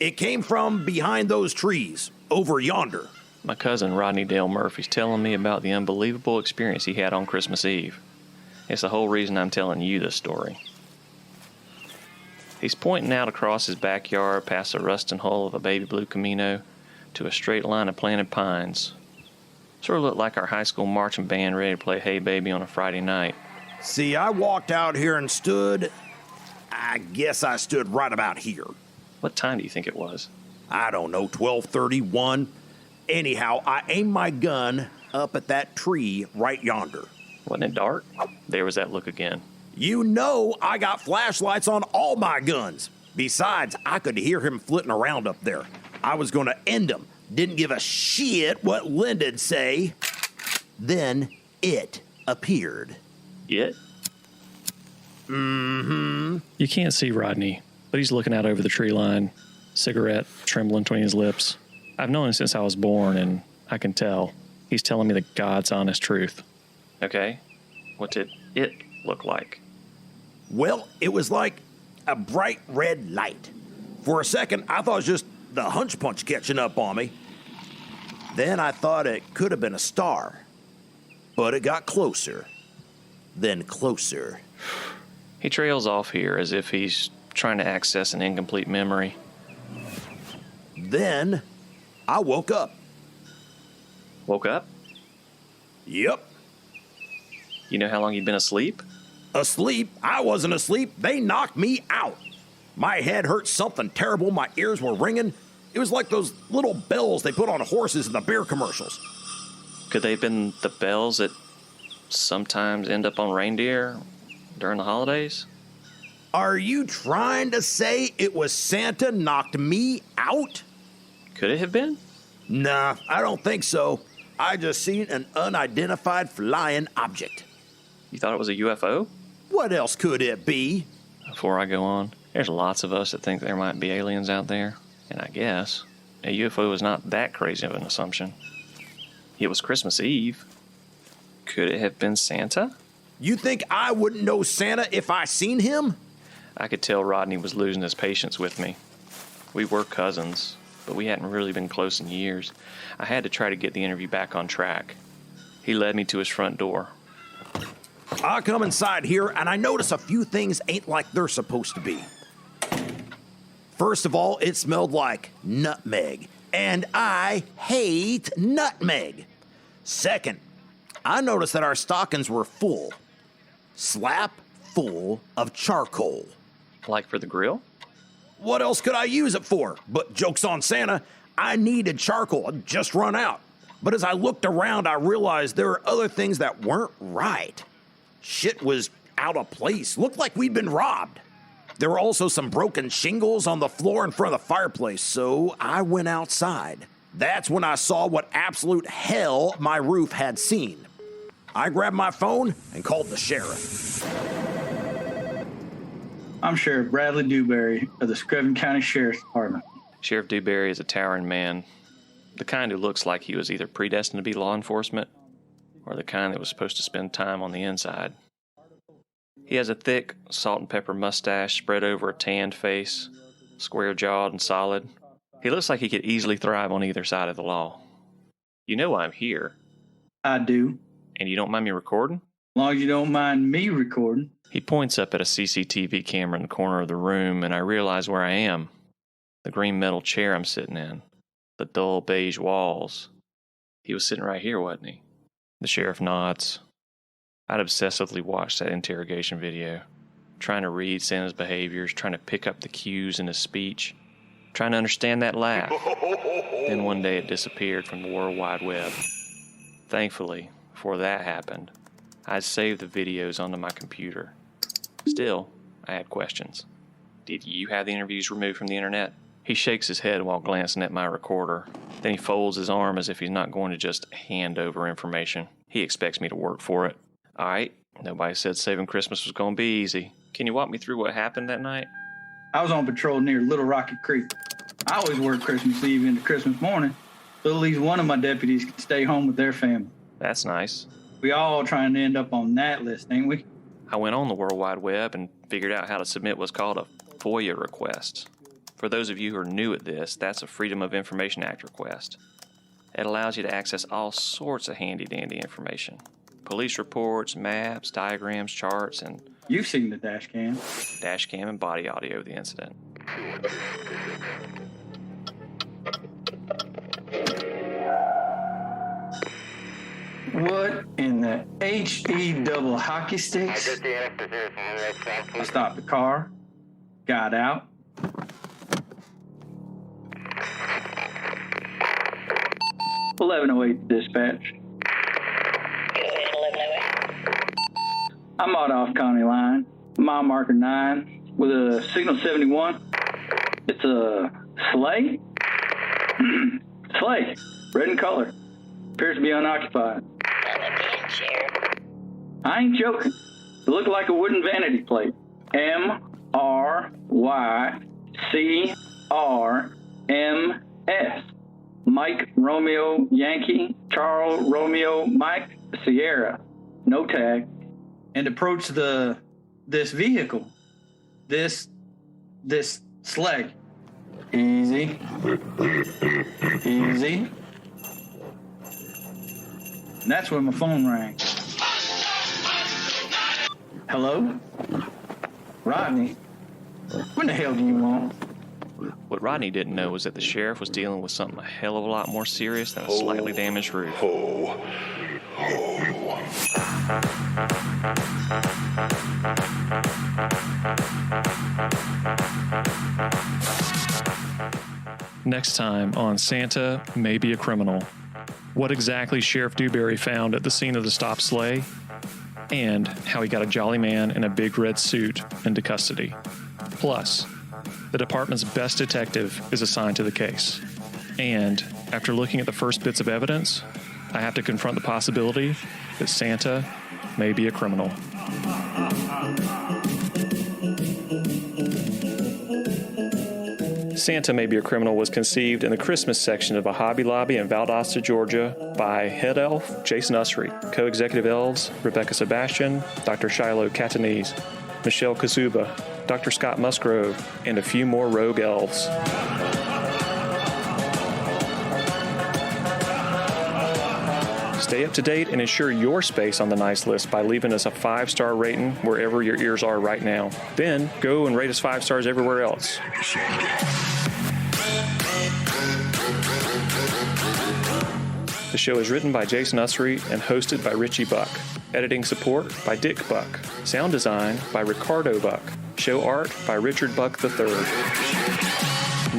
F: It came from behind those trees, over yonder.
C: My cousin Rodney Dale Murphy's telling me about the unbelievable experience he had on Christmas Eve. It's the whole reason I'm telling you this story. He's pointing out across his backyard past the rusting hull of a baby blue Camino to a straight line of planted pines. Sort of looked like our high school marching band ready to play Hey Baby on a Friday night.
F: See, I walked out here and stood. I guess I stood right about here.
C: What time do you think it was?
F: I don't know, 12:31. Anyhow, I aimed my gun up at that tree right yonder.
C: Wasn't it dark? There was that look again.
F: You know I got flashlights on all my guns. Besides, I could hear him flitting around up there. I was going to end him. Didn't give a shit what Lynda'd say. Then it appeared.
C: It?
F: Mm-hmm.
G: You can't see Rodney, but he's looking out over the tree line, cigarette trembling between his lips. I've known him since I was born, and I can tell. He's telling me the God's honest truth.
C: Okay. What did it look like?
F: Well, it was like a bright red light. For a second, I thought it was just the hunch punch catching up on me. Then I thought it could have been a star. But it got closer. Then closer.
C: He trails off here as if he's trying to access an incomplete memory.
F: Then I woke up.
C: Woke up?
F: Yep.
C: You know how long you'd been asleep?
F: Asleep? I wasn't asleep. They knocked me out. My head hurt something terrible. My ears were ringing. It was like those little bells they put on horses in the beer commercials.
C: Could they have been the bells that sometimes end up on reindeer during the holidays?
F: Are you trying to say it was Santa knocked me out?
C: Could it have been?
F: Nah, I don't think so. I just seen an unidentified flying object.
C: You thought it was a UFO?
F: What else could it be?
C: Before I go on, there's lots of us that think there might be aliens out there, and I guess a UFO is not that crazy of an assumption. It was Christmas Eve. Could it have been Santa?
F: You think I wouldn't know Santa if I seen him?
C: I could tell Rodney was losing his patience with me. We were cousins, but we hadn't really been close in years. I had to try to get the interview back on track. He led me to his front door.
F: I come inside here and I notice a few things ain't like they're supposed to be. First of all, it smelled like nutmeg, and I hate nutmeg. Second, I noticed that our stockings were full. Slap full of charcoal.
C: Like for the grill?
F: What else could I use it for? But joke's on Santa, I needed charcoal. I'd just run out. But as I looked around, I realized there were other things that weren't right. Shit was out of place. Looked like we'd been robbed. There were also some broken shingles on the floor in front of the fireplace, so I went outside. That's when I saw what absolute hell my roof had seen. I grabbed my phone and called the sheriff.
H: I'm Sheriff Bradley Dewberry of the Screven County Sheriff's Department.
C: Sheriff Dewberry is a towering man. The kind who looks like he was either predestined to be law enforcement or the kind that was supposed to spend time on the inside. He has a thick, salt and pepper mustache spread over a tanned face, square-jawed and solid. He looks like he could easily thrive on either side of the law. You know why I'm here.
H: I do.
C: And you don't mind me recording?
H: As long as you don't mind me recording.
C: He points up at a CCTV camera in the corner of the room, and I realize where I am. The green metal chair I'm sitting in. The dull beige walls. He was sitting right here, wasn't he? The sheriff nods. I'd obsessively watched that interrogation video, trying to read Santa's behaviors, trying to pick up the cues in his speech, trying to understand that laugh. Then one day it disappeared from the World Wide Web. Thankfully, before that happened, I'd saved the videos onto my computer. Still, I had questions. Did you have the interviews removed from the internet? He shakes his head while glancing at my recorder. Then he folds his arm as if he's not going to just hand over information. He expects me to work for it. All right, nobody said saving Christmas was going to be easy. Can you walk me through what happened that night?
H: I was on patrol near Little Rocky Creek. I always work Christmas Eve into Christmas morning, so at least one of my deputies can stay home with their family.
C: That's nice.
H: We all trying to end up on that list, ain't we?
C: I went on the World Wide Web and figured out how to submit what's called a FOIA request. For those of you who are new at this, that's a Freedom of Information Act request. It allows you to access all sorts of handy-dandy information. Police reports, maps, diagrams, charts, and...
H: You've seen the dash cam.
C: Dash cam and body audio of the incident.
H: What in the HE double hockey sticks? I stopped the car, got out. "1108 dispatch. I'm out off county line, mile marker 9, with a signal 71. It's a sleigh. Sleigh, red in color. Appears to be unoccupied. I ain't joking. It looked like a wooden vanity plate. MRYCRMS. Mike Romeo Yankee, Charles Romeo Mike Sierra. No tag. And approach this vehicle. This sleigh. Easy. Easy. And that's when my phone rang. Hello? Rodney? What the hell do you want?
G: What Rodney didn't know was that the sheriff was dealing with something a hell of a lot more serious than a slightly damaged roof. Next time on Santa May Be a Criminal. What exactly Sheriff Dewberry found at the scene of the stopped sleigh, and how he got a jolly man in a big red suit into custody. Plus, the department's best detective is assigned to the case. And after looking at the first bits of evidence, I have to confront the possibility that Santa may be a criminal. Santa May Be a Criminal was conceived in the Christmas section of a Hobby Lobby in Valdosta, Georgia by head elf Jason Usry, co-executive elves Rebecca Sebastian, Dr. Shiloh Catanese, Michelle Kazuba, Dr. Scott Musgrove, and a few more rogue elves. Stay up to date and ensure your space on the nice list by leaving us a 5-star rating wherever your ears are right now. Then go and rate us 5 stars everywhere else. The show is written by Jason Usry and hosted by Richie Buck. Editing support by Dick Buck. Sound design by Ricardo Buck. Show art by Richard Buck III.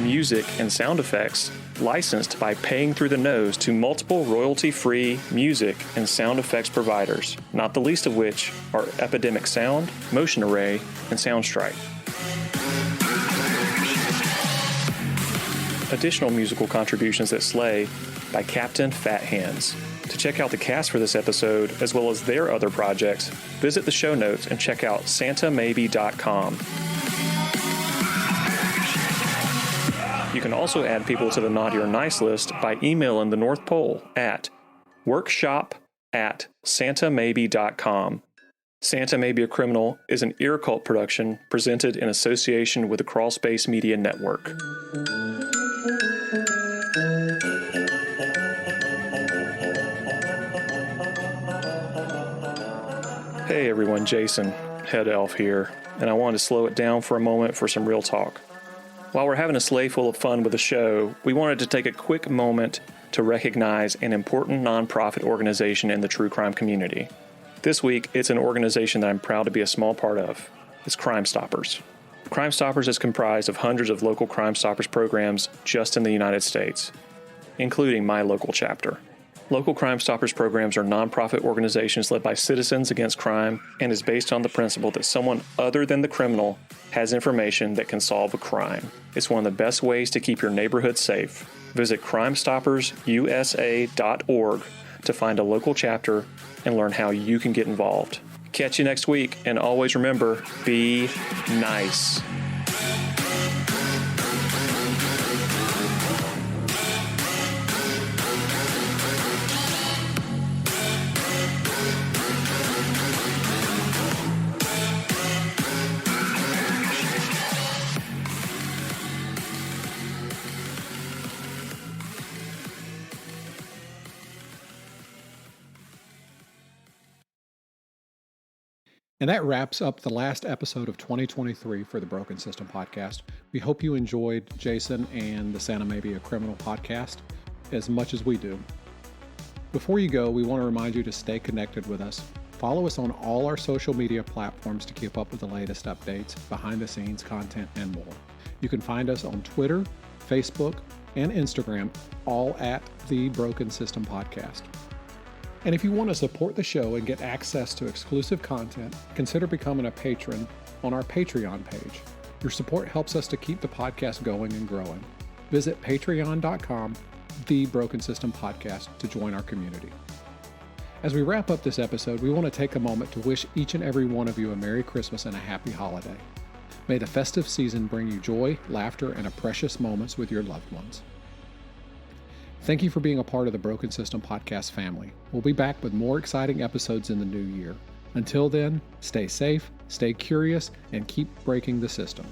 G: Music and sound effects licensed by paying through the nose to multiple royalty-free music and sound effects providers, not the least of which are Epidemic Sound, Motion Array, and Soundstrike. Additional musical contributions that slay by Captain Fat Hands. To check out the cast for this episode, as well as their other projects, visit the show notes and check out santamaybe.com. You can also add people to the Naughty or Nice list by emailing the North Pole at workshop@santamaybe.com. Santa May Be a Criminal is an Ear Cult production presented in association with the Crawlspace Media Network. Hey everyone, Jason, head elf here, and I wanted to slow it down for a moment for some real talk. While we're having a sleigh full of fun with the show, we wanted to take a quick moment to recognize an important nonprofit organization in the true crime community. This week, it's an organization that I'm proud to be a small part of. It's Crime Stoppers. Crime Stoppers is comprised of hundreds of local Crime Stoppers programs just in the United States, including my local chapter. Local Crime Stoppers programs are nonprofit organizations led by citizens against crime and is based on the principle that someone other than the criminal has information that can solve a crime. It's one of the best ways to keep your neighborhood safe. Visit crimestoppersusa.org to find a local chapter and learn how you can get involved. Catch you next week, and always remember, be nice.
A: And that wraps up the last episode of 2023 for the Broken System podcast. We hope you enjoyed Jason and the Santa May Be a Criminal podcast as much as we do. Before you go, we want to remind you to stay connected with us. Follow us on all our social media platforms to keep up with the latest updates, behind the scenes content, and more. You can find us on Twitter, Facebook, and Instagram, all at the Broken System podcast. And if you want to support the show and get access to exclusive content, consider becoming a patron on our Patreon page. Your support helps us to keep the podcast going and growing. Visit patreon.com, The Broken System Podcast, to join our community. As we wrap up this episode, we want to take a moment to wish each and every one of you a Merry Christmas and a Happy Holiday. May the festive season bring you joy, laughter, and precious moments with your loved ones. Thank you for being a part of the Broken System Podcast family. We'll be back with more exciting episodes in the new year. Until then, stay safe, stay curious, and keep breaking the system.